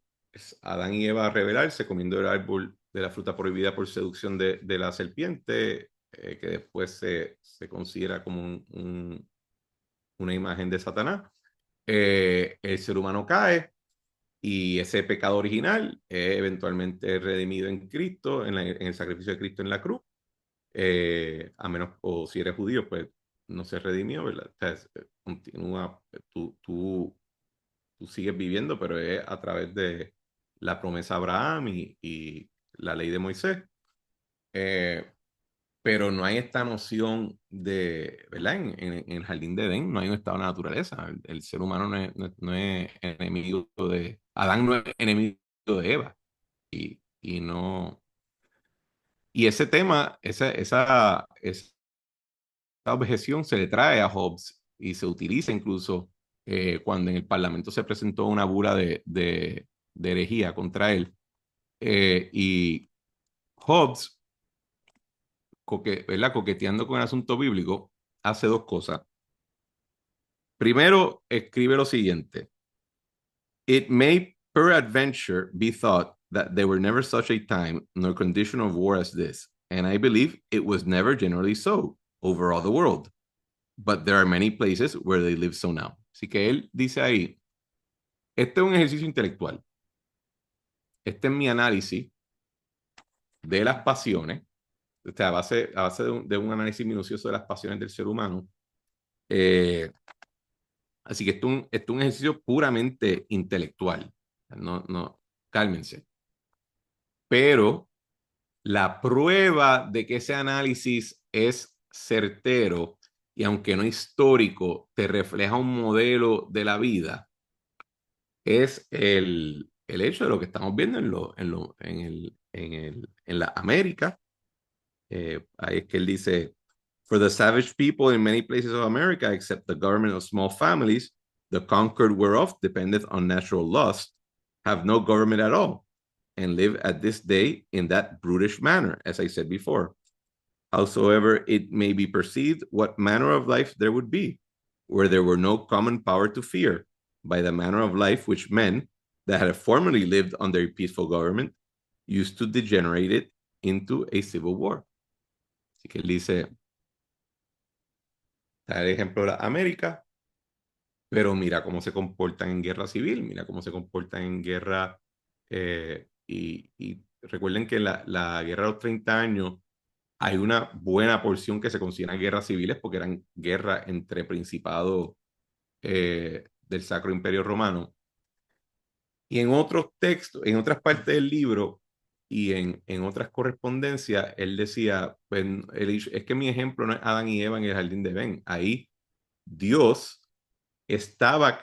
Adán y Eva rebelarse comiendo el árbol de la fruta prohibida por seducción de la serpiente, que después se considera como una imagen de Satanás, el ser humano cae y ese pecado original es eventualmente redimido en Cristo, en el sacrificio de Cristo en la cruz. A menos, o si eres judío, pues no se redimió, ¿verdad? O sea, continúa, tú sigues viviendo, pero es a través de la promesa de Abraham y la ley de Moisés. Eh, pero no hay esta noción de, ¿verdad? En el jardín de Edén no hay un estado de naturaleza. El ser humano no es enemigo de, Adán no es enemigo de Eva. Y no, y ese tema, esa objeción se le trae a Hobbes y se utiliza incluso cuando en el Parlamento se presentó una bula de herejía contra él. Y Hobbes, ¿verdad? Coqueteando con el asunto bíblico, hace dos cosas. Primero, escribe lo siguiente. It may peradventure be thought that there were never such a time nor condition of war as this, and I believe it was never generally so over all the world. But there are many places where they live so now. Así que él dice ahí, este es un ejercicio intelectual. Este es mi análisis de las pasiones, o sea, a base de un análisis minucioso de las pasiones del ser humano. Así que esto es un ejercicio puramente intelectual. No, cálmense. Pero la prueba de que ese análisis es certero y aunque no histórico, te refleja un modelo de la vida, es el hecho de lo que estamos viendo en la América. Ahí es que él dice, for the savage people in many places of America, except the government of small families, the conquered whereof dependeth on natural lust, have no government at all, and live at this day in that brutish manner, as I said before. Howsoever it may be perceived, what manner of life there would be. where there were no common power to fear, by the manner of life which men that had formerly lived under a peaceful government used to degenerate it into a civil war. Así que él dice, está el ejemplo de la América, pero mira cómo se comportan en guerra civil, mira cómo se comportan en guerra, y recuerden que la guerra de los 30 años hay una buena porción que se consideran guerras civiles porque eran guerras entre principados del Sacro Imperio Romano. Y en otros textos, en otras partes del libro y en otras correspondencias, él decía, pues, es que mi ejemplo no es Adán y Eva en el jardín de Edén. Ahí Dios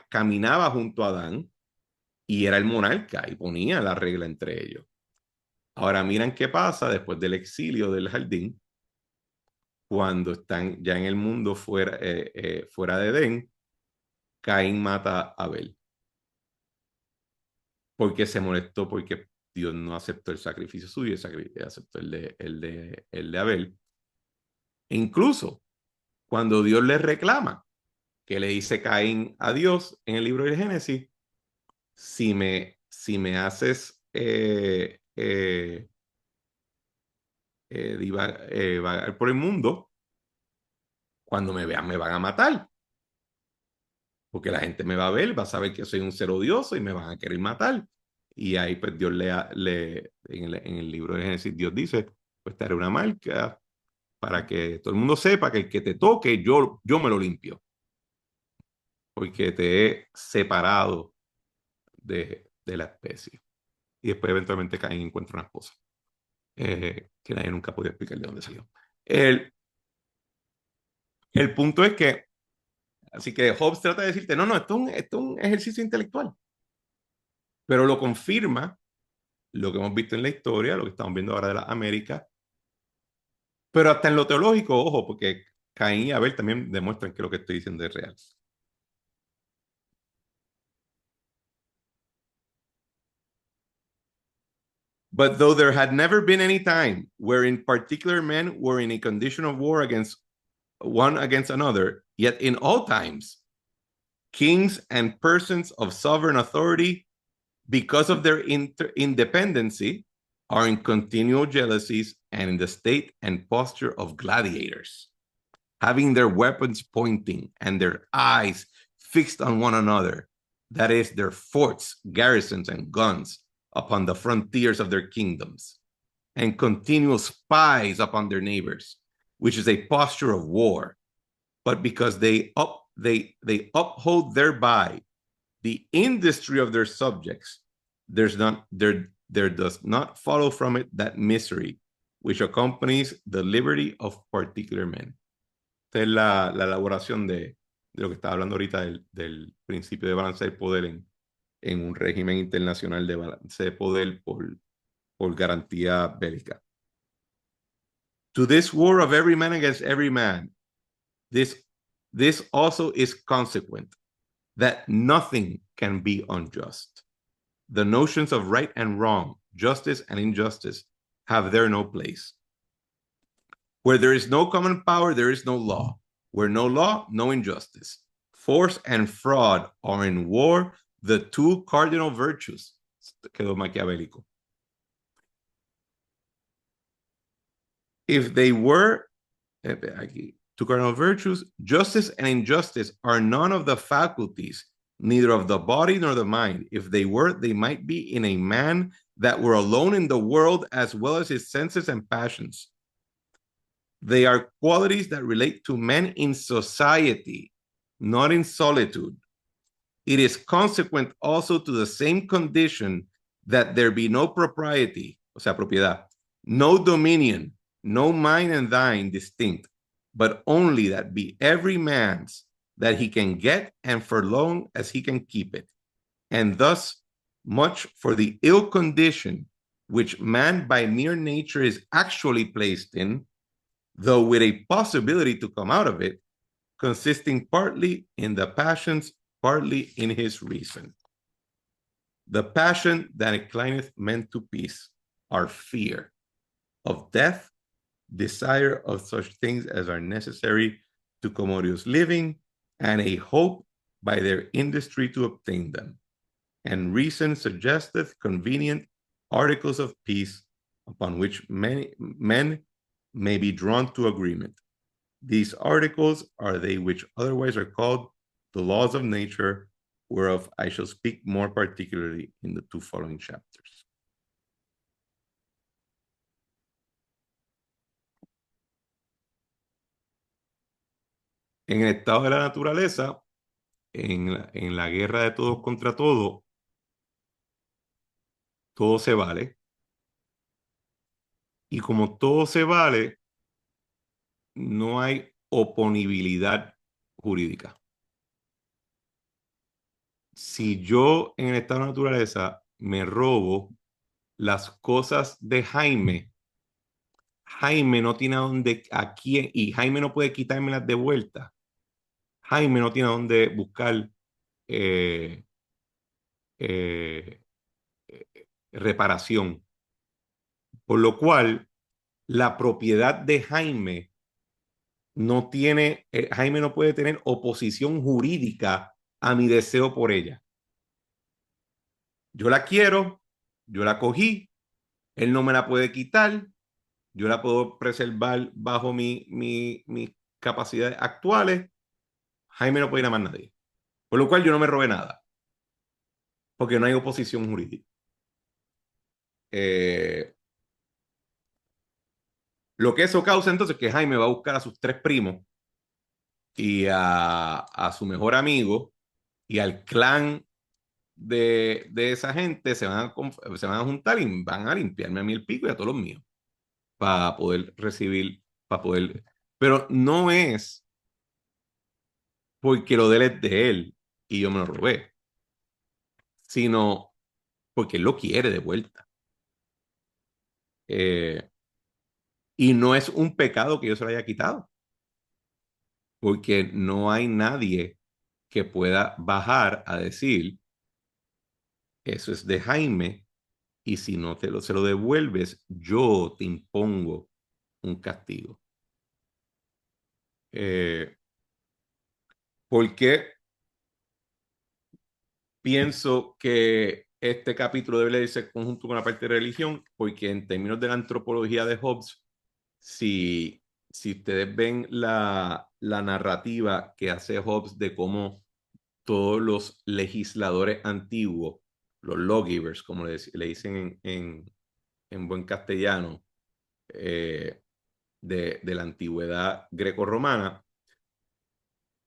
caminaba junto a Adán y era el monarca y ponía la regla entre ellos. Ahora miran qué pasa después del exilio del jardín, cuando están ya en el mundo fuera de Edén. Caín mata a Abel porque se molestó porque Dios no aceptó el sacrificio suyo, aceptó el de Abel. E incluso cuando Dios le reclama, que le dice Caín a Dios en el libro de Génesis, si me haces vagar por el mundo, cuando me vean me van a matar. Porque la gente me va a ver, va a saber que soy un ser odioso y me van a querer matar. Y ahí pues Dios en el libro de Génesis, Dios dice, pues te haré una marca para que todo el mundo sepa que el que te toque, yo me lo limpio. Porque te he separado de la especie. Y después eventualmente Caín encuentra una esposa. Que nadie nunca podía explicar de dónde salió. El punto es que, así que Hobbes trata de decirte, no, esto es un ejercicio intelectual. Pero lo confirma lo que hemos visto en la historia, lo que estamos viendo ahora de la América, pero hasta en lo teológico, ojo, porque Caín y Abel también demuestran que lo que estoy diciendo es real. But though there had never been any time wherein particular men were in a condition of war against one against another, yet in all times, kings and persons of sovereign authority, because of their independency, are in continual jealousies and in the state and posture of gladiators, having their weapons pointing and their eyes fixed on one another, that is, their forts, garrisons, and guns upon the frontiers of their kingdoms, and continual spies upon their neighbors, which is a posture of war. But because they uphold thereby the industry of their subjects, there does not follow from it that misery which accompanies the liberty of particular men. Esta es la elaboración de lo que estaba hablando ahorita del principio de balance del poder en un régimen internacional de balance de poder por garantía bélica. To this war of every man against every man, this also is consequent, that nothing can be unjust. The notions of right and wrong, justice and injustice, have there no place. Where there is no common power, there is no law. Where no law, no injustice. Force and fraud are in war the two cardinal virtues. Quedó maquiavélico. If they were, aquí, two cardinal virtues, justice and injustice are none of the faculties, neither of the body nor the mind. If they were, they might be in a man that were alone in the world as well as his senses and passions. They are qualities that relate to men in society, not in solitude. It is consequent also to the same condition that there be no propriety, o sea, propiedad, no dominion, no mine and thine distinct, but only that be every man's, that he can get and for long as he can keep it. And thus much for the ill condition which man by mere nature is actually placed in, though with a possibility to come out of it, consisting partly in the passions, partly in his reason. The passion that inclineth men to peace are fear of death, desire of such things as are necessary to commodious living, and a hope by their industry to obtain them, and reason suggesteth convenient articles of peace upon which many men may be drawn to agreement. These articles are they which otherwise are called the laws of nature, whereof I shall speak more particularly in the 2 following chapters. En el estado de la naturaleza, en la guerra de todos contra todos, todo se vale. Y como todo se vale, no hay oponibilidad jurídica. Si yo en el estado de naturaleza me robo las cosas de Jaime, Jaime no tiene a dónde, aquí, y Jaime no puede quitármelas de vuelta. Jaime no tiene a dónde buscar eh, eh, reparación. Por lo cual, la propiedad de Jaime no tiene, Jaime no puede tener oposición jurídica a mi deseo por ella. Yo la quiero, yo la cogí, él no me la puede quitar, yo la puedo preservar bajo mis capacidades actuales. Jaime no puede ir a más nadie. Por lo cual yo no me robé nada, porque no hay oposición jurídica. Lo que eso causa entonces es que Jaime va a buscar a sus 3 primos y a su mejor amigo y al clan de esa gente se van a juntar y van a limpiarme a mí el pico y a todos los míos para poder recibir, para poder... Pero no es porque lo de él es de él y yo me lo robé, sino porque él lo quiere de vuelta. Eh, y no es un pecado que yo se lo haya quitado, porque no hay nadie que pueda bajar a decir, eso es de Jaime, y si no se lo devuelves, yo te impongo un castigo. ¿Por qué pienso que este capítulo debe leerse conjunto con la parte de religión? Porque en términos de la antropología de Hobbes, si ustedes ven la narrativa que hace Hobbes de cómo todos los legisladores antiguos, los lawgivers, como le dicen en buen castellano, de la antigüedad greco-romana,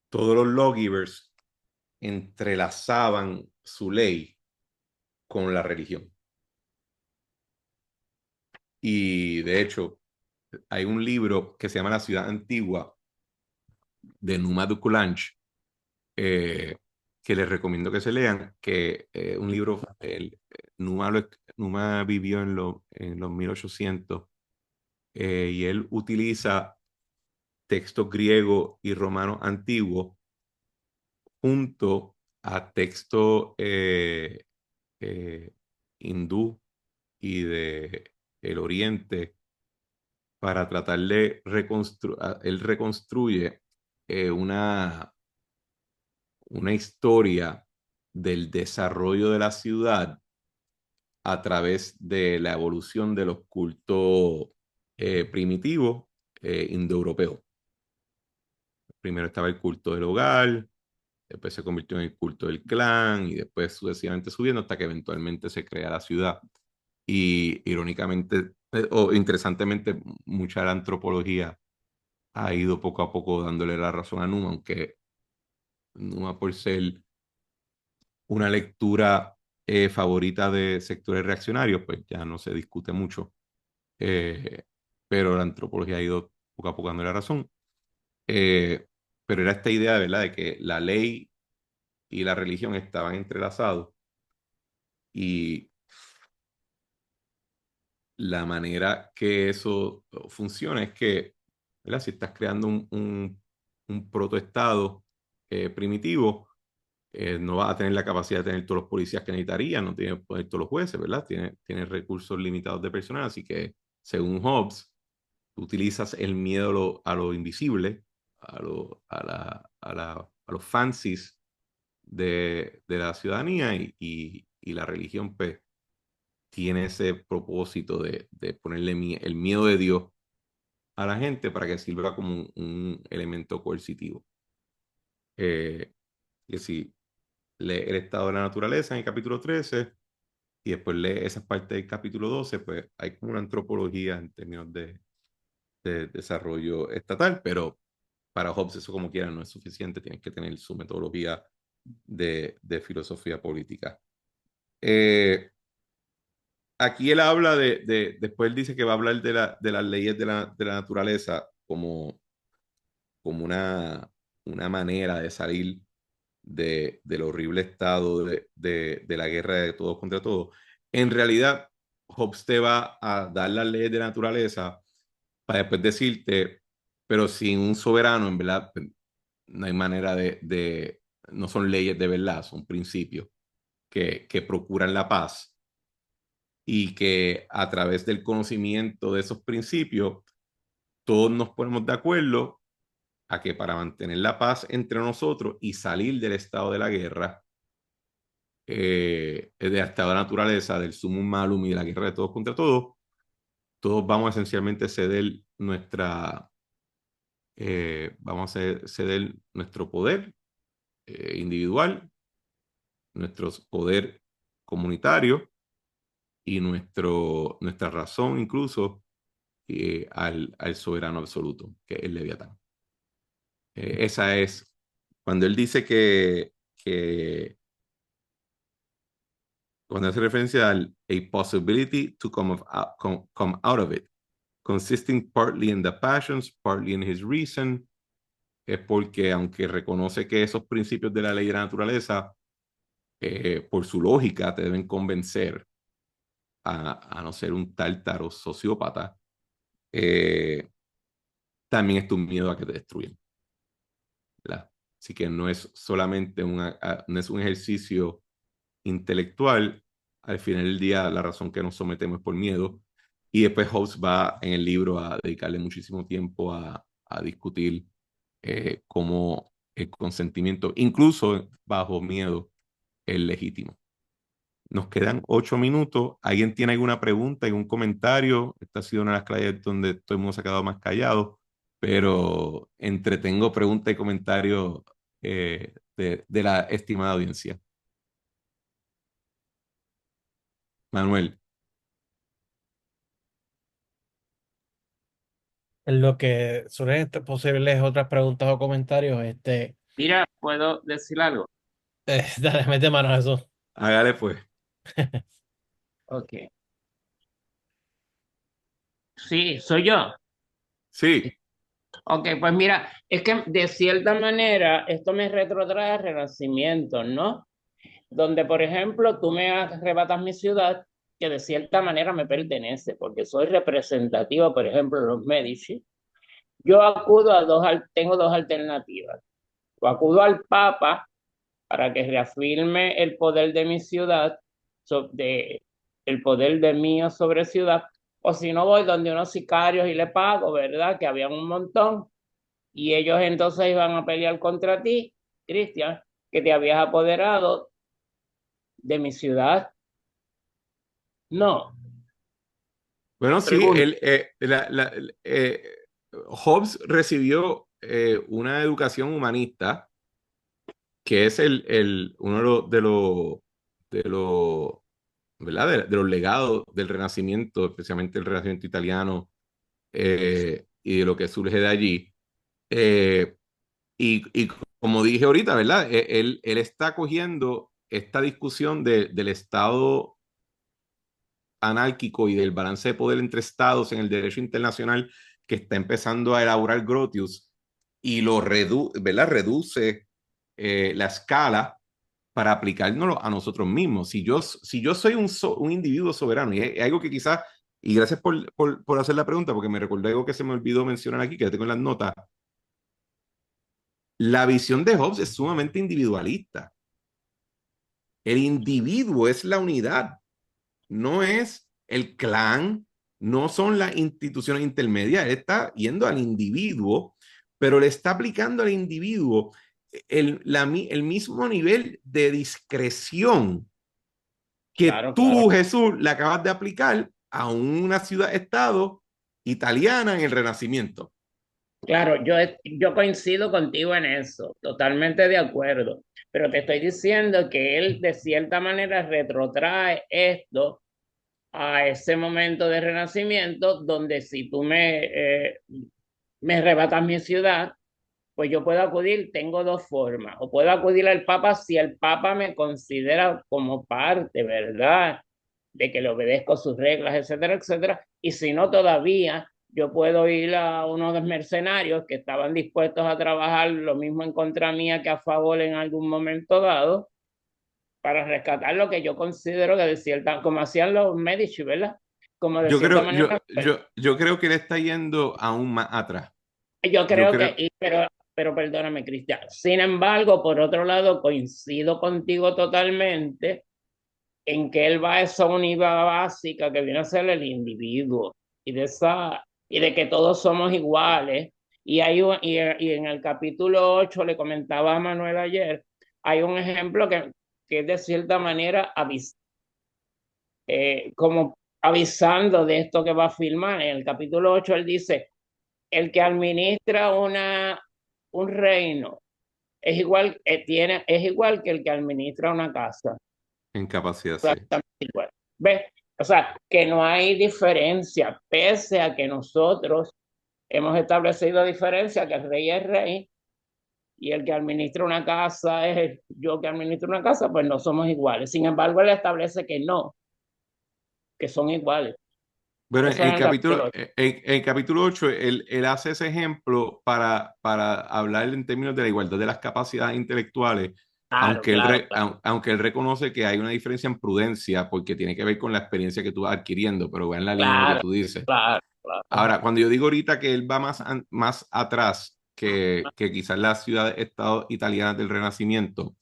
todos los lawgivers entrelazaban su ley con la religión. Y de hecho, hay un libro que se llama La ciudad antigua de Numa Dukulanch, que les recomiendo que se lean, que un libro, Numa vivió en los 1800 y él utiliza textos griegos y romanos antiguos junto a textos hindú y de el Oriente para tratar de reconstruir, él reconstruye una historia del desarrollo de la ciudad a través de la evolución de los cultos primitivos indoeuropeos. Primero estaba el culto del hogar, después se convirtió en el culto del clan y después sucesivamente subiendo hasta que eventualmente se crea la ciudad. Y irónicamente, o interesantemente, mucha de la antropología ha ido poco a poco dándole la razón a Numa, aunque Numa por ser una lectura favorita de sectores reaccionarios, pues ya no se discute mucho. Eh, pero la antropología ha ido poco a poco dándole la razón. Eh, pero era esta idea, ¿verdad?, de que la ley y la religión estaban entrelazados y la manera que eso funciona es que, ¿verdad?, si estás creando un protoestado primitivo, no vas a tener la capacidad de tener todos los policías que necesitaría, no tiene todos los jueces, ¿verdad? Tiene recursos limitados de personal, así que según Hobbes, utilizas el miedo a lo invisible, a la a los fancies de la ciudadanía y la religión pues tiene ese propósito de ponerle el miedo de Dios a la gente para que sirva como un elemento coercitivo. Que si lee el estado de la naturaleza en el capítulo 13 y después lee esa parte del capítulo 12, pues hay como una antropología en términos de desarrollo estatal, pero para Hobbes eso como quiera no es suficiente, tienes que tener su metodología de filosofía política. Aquí él habla después él dice que va a hablar de las leyes de la naturaleza como una manera de salir del horrible estado de la guerra de todos contra todos. En realidad, Hobbes te va a dar las leyes de la naturaleza para después decirte, pero sin un soberano, en verdad, no hay manera no son leyes de verdad, son principios que procuran la paz y que a través del conocimiento de esos principios, todos nos ponemos de acuerdo a que para mantener la paz entre nosotros y salir del estado de la guerra, del estado de la naturaleza, del sumum malum y de la guerra de todos contra todos, todos vamos a esencialmente ceder vamos a ceder nuestro poder individual, nuestro poder comunitario y nuestra razón incluso al soberano absoluto, que es el Leviatán. Esa es, cuando él dice cuando hace referencia al a possibility to come out of it, consisting partly in the passions, partly in his reason, es porque aunque reconoce que esos principios de la ley de la naturaleza, por su lógica, te deben convencer a no ser un tártaro sociópata, también es tu miedo a que te destruyan, ¿verdad? Así que no es solamente no es un ejercicio intelectual, al final del día la razón que nos sometemos es por miedo. Y después Hobbes va en el libro a dedicarle muchísimo tiempo a discutir cómo el consentimiento, incluso bajo miedo, es legítimo. Nos quedan 8 minutos. ¿Alguien tiene alguna pregunta, algún comentario? Esta ha sido una de las clases donde todo el mundo se ha quedado más callado, pero entretengo preguntas y comentarios de la estimada audiencia. Manuel. En lo que surgen posibles otras preguntas o comentarios, Mira, ¿puedo decir algo? dale, mete mano a eso. Hágale pues. Ok. Sí, soy yo. Sí, Ok, pues mira, es que de cierta manera esto me retrotrae al Renacimiento, ¿no? Donde, por ejemplo, tú me arrebatas mi ciudad, que de cierta manera me pertenece, porque soy representativo, por ejemplo, de los Medici. Yo acudo tengo dos alternativas. O acudo al Papa para que reafirme el poder de mi ciudad, el poder de mío sobre ciudad, o si no voy donde unos sicarios y le pago, ¿verdad? Que habían un montón, y ellos entonces iban a pelear contra ti, Cristian, que te habías apoderado de mi ciudad. No, bueno, sí, pregunto. Hobbes recibió una educación humanista, que es uno de los, ¿verdad? De los legados del Renacimiento, especialmente el Renacimiento italiano, y de lo que surge de allí. Eh, y como dije ahorita, ¿verdad? Él está cogiendo esta discusión del Estado anárquico y del balance de poder entre estados en el derecho internacional que está empezando a elaborar Grotius y ¿verdad? Reduce la escala para aplicárnoslo a nosotros mismos. Si yo soy un individuo soberano, y es algo que quizás, y gracias por hacer la pregunta, porque me recordé algo que se me olvidó mencionar aquí, que tengo en las notas, la visión de Hobbes es sumamente individualista. El individuo es la unidad, no es el clan, no son las instituciones intermedias, él está yendo al individuo, pero le está aplicando al individuo el mismo nivel de discreción que Claro, claro. tú, Jesús, le acabas de aplicar a una ciudad-estado italiana en el Renacimiento. Claro, yo coincido contigo en eso, totalmente de acuerdo, pero te estoy diciendo que él de cierta manera retrotrae esto a ese momento de renacimiento donde si tú me arrebatas mi ciudad, pues yo puedo acudir, tengo dos formas, o puedo acudir al Papa si el Papa me considera como parte, ¿verdad? De que le obedezco sus reglas, etcétera, etcétera, y si no todavía, yo puedo ir a unos mercenarios que estaban dispuestos a trabajar lo mismo en contra mía que a favor en algún momento dado, para rescatar lo que yo considero que de cierta, como hacían los Medici, ¿verdad? Como de Yo cierta creo, manera, pues, yo creo que él está yendo aún más atrás. yo Yo creo que, creo, pero perdóname, Cristian. Sin embargo, por otro lado, coincido contigo totalmente en que él va a esa unidad básica que viene a ser el individuo y de que todos somos iguales. Y en el capítulo 8 le comentaba a Manuel ayer, hay un ejemplo que es de cierta manera como avisando de esto que va a filmar. En el capítulo 8 él dice, el que administra un reino es igual que el que administra una casa. en capacidad, sí. Exactamente igual. ¿Ves? O sea, que no hay diferencia, pese a que nosotros hemos establecido diferencia, que el rey es rey y el que administra una casa es yo que administro una casa, pues no somos iguales. Sin embargo, él establece que no, que son iguales. Bueno, Eso es en el capítulo. en el capítulo 8, él hace ese ejemplo para hablar en términos de la igualdad de las capacidades intelectuales, Claro, aunque claro, claro, aunque él reconoce que hay una diferencia en prudencia, porque tiene que ver con la experiencia que tú vas adquiriendo, pero va en la línea de lo que claro, tú dices. claro, claro. Ahora, cuando yo digo ahorita que él va más atrás que quizás las ciudades-estado italianas del Renacimiento,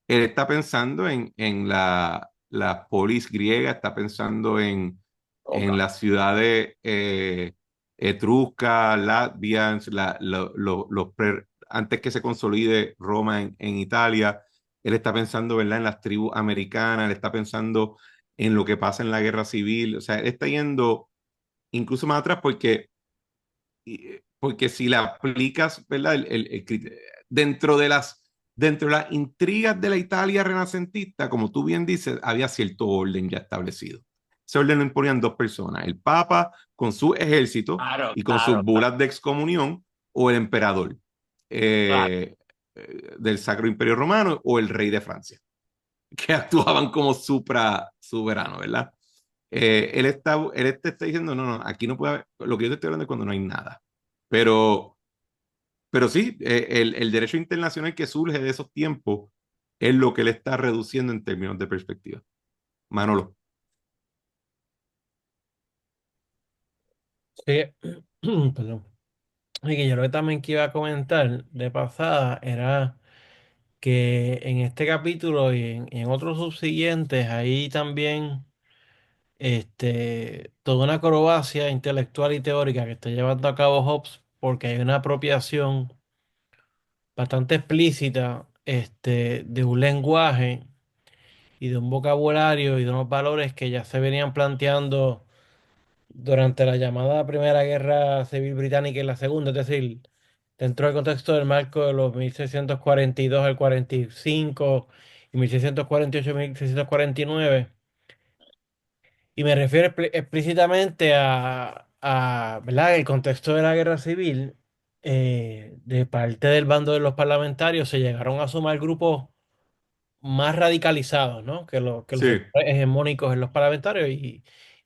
él está pensando en la polis griega, está pensando Ok. en las ciudades etruscas, latvias, antes que se consolide Roma en Italia. Él está pensando, ¿verdad?, en las tribus americanas, él está pensando en lo que pasa en la guerra civil. O sea, él está yendo incluso más atrás porque si la aplicas, ¿verdad? Dentro de las intrigas de la Italia renacentista, como tú bien dices, había cierto orden ya establecido. Ese orden lo imponían dos personas, el Papa con su ejército Claro, y con sus claro, bulas de excomunión, o el emperador claro. del Sacro Imperio Romano o el rey de Francia, que actuaban como supra-soberanos, ¿verdad? Él te está diciendo, no, no, aquí no puede haber, lo que yo te estoy hablando es cuando no hay nada. Pero, pero sí, el derecho internacional que surge de esos tiempos es lo que él está reduciendo en términos de perspectiva. Manolo. Sí, perdón. Y que yo lo que también que iba a comentar de pasada era que en este capítulo y en otros subsiguientes hay también toda una acrobacia intelectual y teórica que está llevando a cabo Hobbes porque hay una apropiación bastante explícita de un lenguaje y de un vocabulario y de unos valores que ya se venían planteando durante la llamada Primera Guerra Civil Británica y la Segunda, es decir, dentro del contexto del marco de los 1642 al 45 y 1648 al 1649. Y me refiero explícitamente ¿verdad? El contexto de la guerra civil, de parte del bando de los parlamentarios se llegaron a sumar grupos más radicalizados, ¿no? Que los Sí, sectores hegemónicos en los parlamentarios y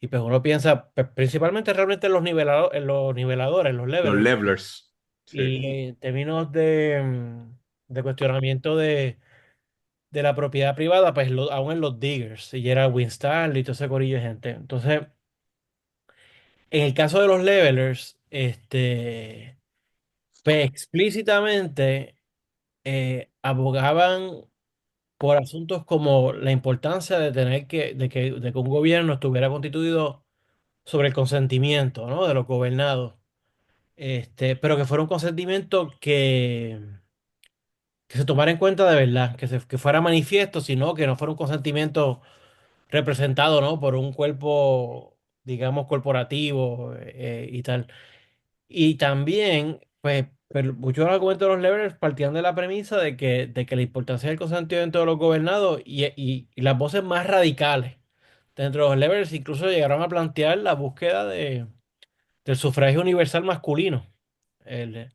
pues uno piensa principalmente realmente en los niveladores, los los levelers, levelers. Sí, y en términos de cuestionamiento de la propiedad privada, pues aún en los diggers, y era Winston y todo ese corillo de gente. Entonces, en el caso de los levelers, pues explícitamente abogaban por asuntos como la importancia de de que un gobierno estuviera constituido sobre el consentimiento, ¿no? De los gobernados. Pero que fuera un consentimiento que se tomara en cuenta de verdad, que fuera manifiesto, sino que no fuera un consentimiento representado, ¿no? Por un cuerpo, digamos, corporativo y tal. Y también, pues, pero muchos argumentos de los levelers partían de la premisa de que la importancia del consentimiento de los gobernados y las voces más radicales dentro de los levelers incluso llegaron a plantear la búsqueda del sufragio universal masculino. El-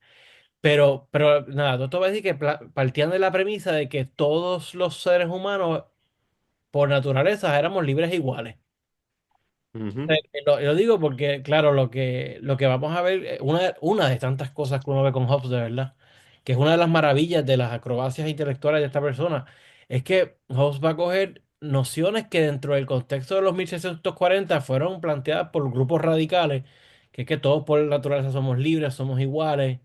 pero nada, todo esto va a decir que partían de la premisa de que todos los seres humanos, por naturaleza, éramos libres e iguales. Ujú. Lo digo porque, claro, lo que vamos a ver, una de tantas cosas que uno ve con Hobbes, de verdad, que es una de las maravillas de las acrobacias intelectuales de esta persona, es que Hobbes va a coger nociones que dentro del contexto de los 1640 fueron planteadas por grupos radicales, que es que todos por naturaleza somos libres, somos iguales,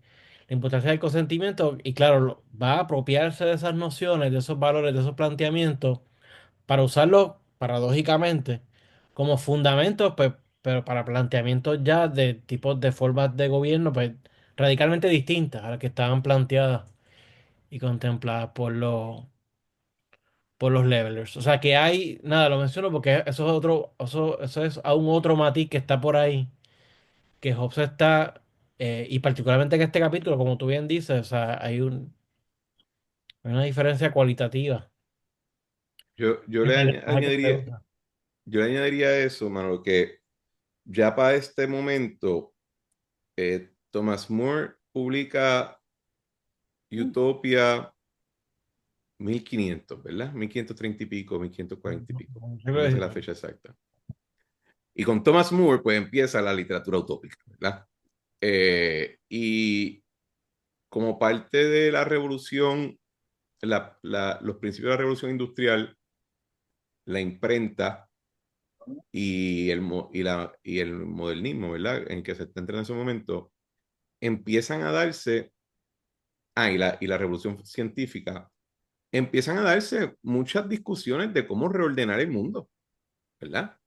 la importancia del consentimiento, y claro, va a apropiarse de esas nociones, de esos valores, de esos planteamientos para usarlo paradójicamente como fundamentos, pues, pero para planteamientos ya de tipos de formas de gobierno, pues, radicalmente distintas a las que estaban planteadas y contempladas por los levelers. O sea que hay, nada, lo menciono porque eso es otro, eso es aún otro matiz que está por ahí, que Hobbes está, y particularmente en este capítulo, como tú bien dices, o sea, hay una diferencia cualitativa Yo le en el lenguaje que se añadiría, usa. yo le añadiría eso, mano, que ya para este momento, Thomas More publica Utopia 1500, ¿verdad? 1530 y pico, 1540 y pico. Yo No creo me sé que la sí. fecha exacta. Y con Thomas More, pues empieza la literatura utópica, ¿verdad? Y como parte de la revolución, los principios de la revolución industrial, la imprenta y el modernismo, ¿verdad? En que se está entrando en ese momento, empiezan a darse, y la revolución científica, empiezan a darse muchas discusiones de cómo reordenar el mundo, ¿verdad?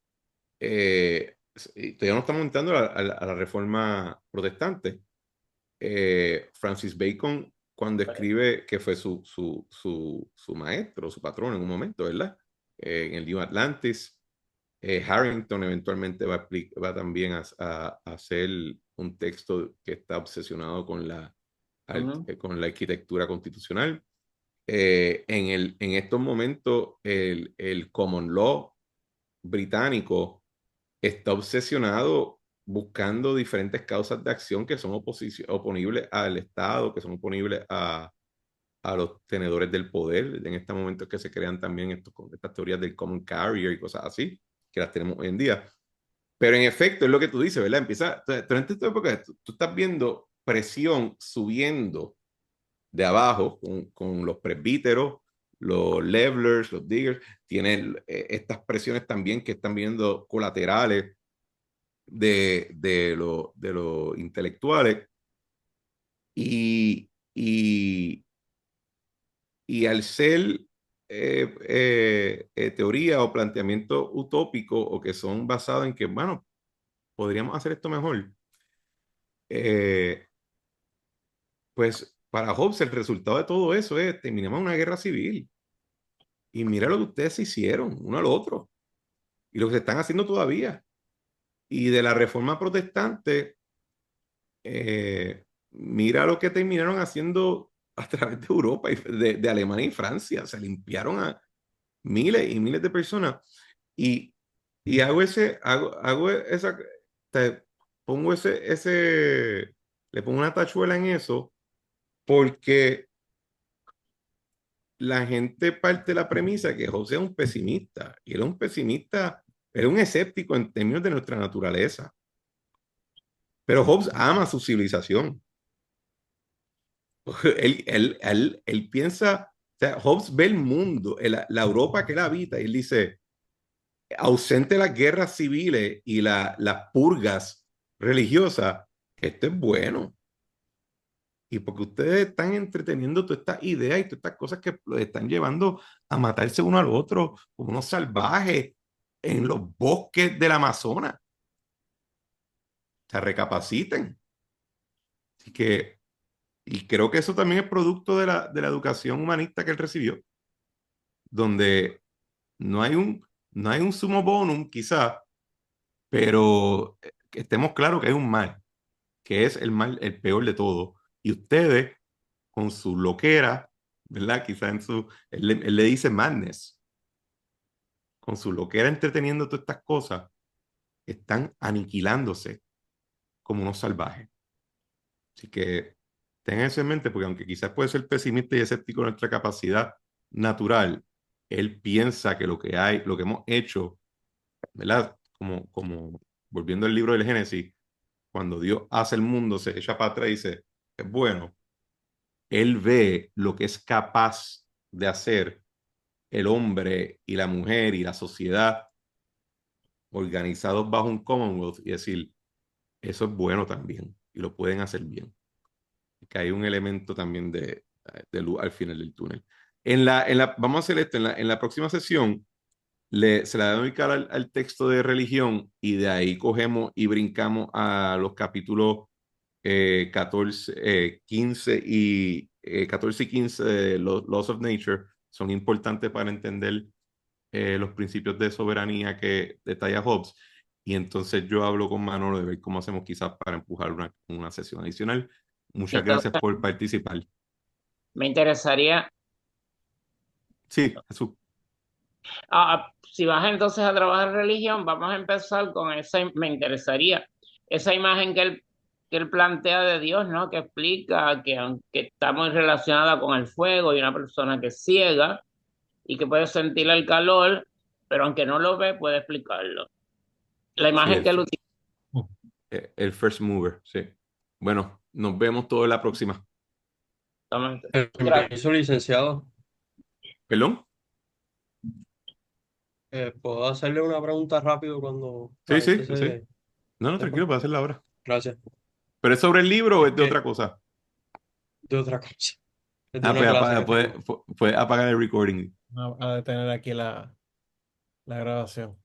Y todavía no estamos entrando a la reforma protestante. Francis Bacon, cuando escribe, que fue su maestro, su patrón en un momento, ¿verdad? En el New Atlantis, Harrington eventualmente va también a hacer un texto que está obsesionado Ujú. con la arquitectura constitucional. En estos momentos, el common law británico está obsesionado buscando diferentes causas de acción que son oponibles al Estado, que son oponibles a los tenedores del poder. En este momento es que se crean también estas teorías del common carrier y cosas así, que las tenemos hoy en día. Pero en efecto, es lo que tú dices, ¿verdad? Durante esta época, tú estás viendo presión subiendo de abajo con los presbíteros, los levelers, los diggers, tienen estas presiones también que están viendo colaterales de los intelectuales y, y, y al ser teoría o planteamiento utópico o que son basados en que, bueno, podríamos hacer esto mejor, eh, pues para Hobbes el resultado de todo eso es terminamos una guerra civil y mira lo que ustedes hicieron uno al otro y lo que se están haciendo todavía. Y de la reforma protestante, mira lo que terminaron haciendo a través de Europa, de Alemania y Francia. Se limpiaron a miles y miles de personas. Y, y hago esa, te pongo le pongo una tachuela en eso, porque la gente parte de la premisa que José es un pesimista, y él es un pesimista, era un escéptico en términos de nuestra naturaleza. Pero Hobbes ama su civilización. Él piensa, o sea, Hobbes ve el mundo, la Europa que él habita, y él dice, ausente las guerras civiles y las purgas religiosas, esto es bueno. Y porque ustedes están entreteniendo todas estas ideas y todas estas cosas que los están llevando a matarse uno al otro, como unos salvajes en los bosques del Amazonas. O sea, recapaciten. Así que Y creo que eso también es producto de la educación humanista que él recibió, donde no hay no hay un sumo bonum, quizá, pero que estemos claros que hay un mal, que es el mal, el peor de todo. Y ustedes, con su loquera, ¿verdad? Quizá él le dice madness, con su loquera entreteniendo todas estas cosas, están aniquilándose como unos salvajes. Así que tengan eso en mente, porque aunque quizás puede ser pesimista y escéptico de nuestra capacidad natural, él piensa que lo que hay, lo que hemos hecho, ¿verdad? Como volviendo al libro del Génesis, cuando Dios hace el mundo, se echa para atrás y dice, es bueno. Él ve lo que es capaz de hacer el hombre y la mujer y la sociedad organizados bajo un Commonwealth y decir, eso es bueno también y lo pueden hacer bien. Que hay un elemento también de luz al final del túnel. Vamos a hacer esto, en la próxima sesión se la voy a dedicar al texto de religión y de ahí cogemos y brincamos a los capítulos 14, 14 y 15 de los Laws of Nature. Son importantes para entender los principios de soberanía que detalla Hobbes. Y entonces yo hablo con Manolo de ver cómo hacemos quizás para empujar una sesión adicional. Muchas gracias Entonces, por participar. me interesaría, Sí, Jesús. si vas entonces a trabajar religión, vamos a empezar con esa, me interesaría, esa imagen que él plantea de Dios, ¿no? Que explica que aunque está muy relacionada con el fuego y una persona que es ciega y que puede sentir el calor, pero aunque no lo ve, puede explicarlo. La Sí, imagen que él utiliza. el first mover, sí. Bueno, nos vemos todos en la próxima. Gracias. Permiso, licenciado. ¿Perdón? ¿Puedo hacerle una pregunta rápido cuando Sí, la sí, gente sí. se No, sepa? tranquilo, puedo hacerla ahora. Gracias. ¿Pero es sobre el libro o Es es de que otra cosa? de otra cosa. Es de Ah, una pues clase que puede tengo. apagar el recording. A detener aquí la grabación.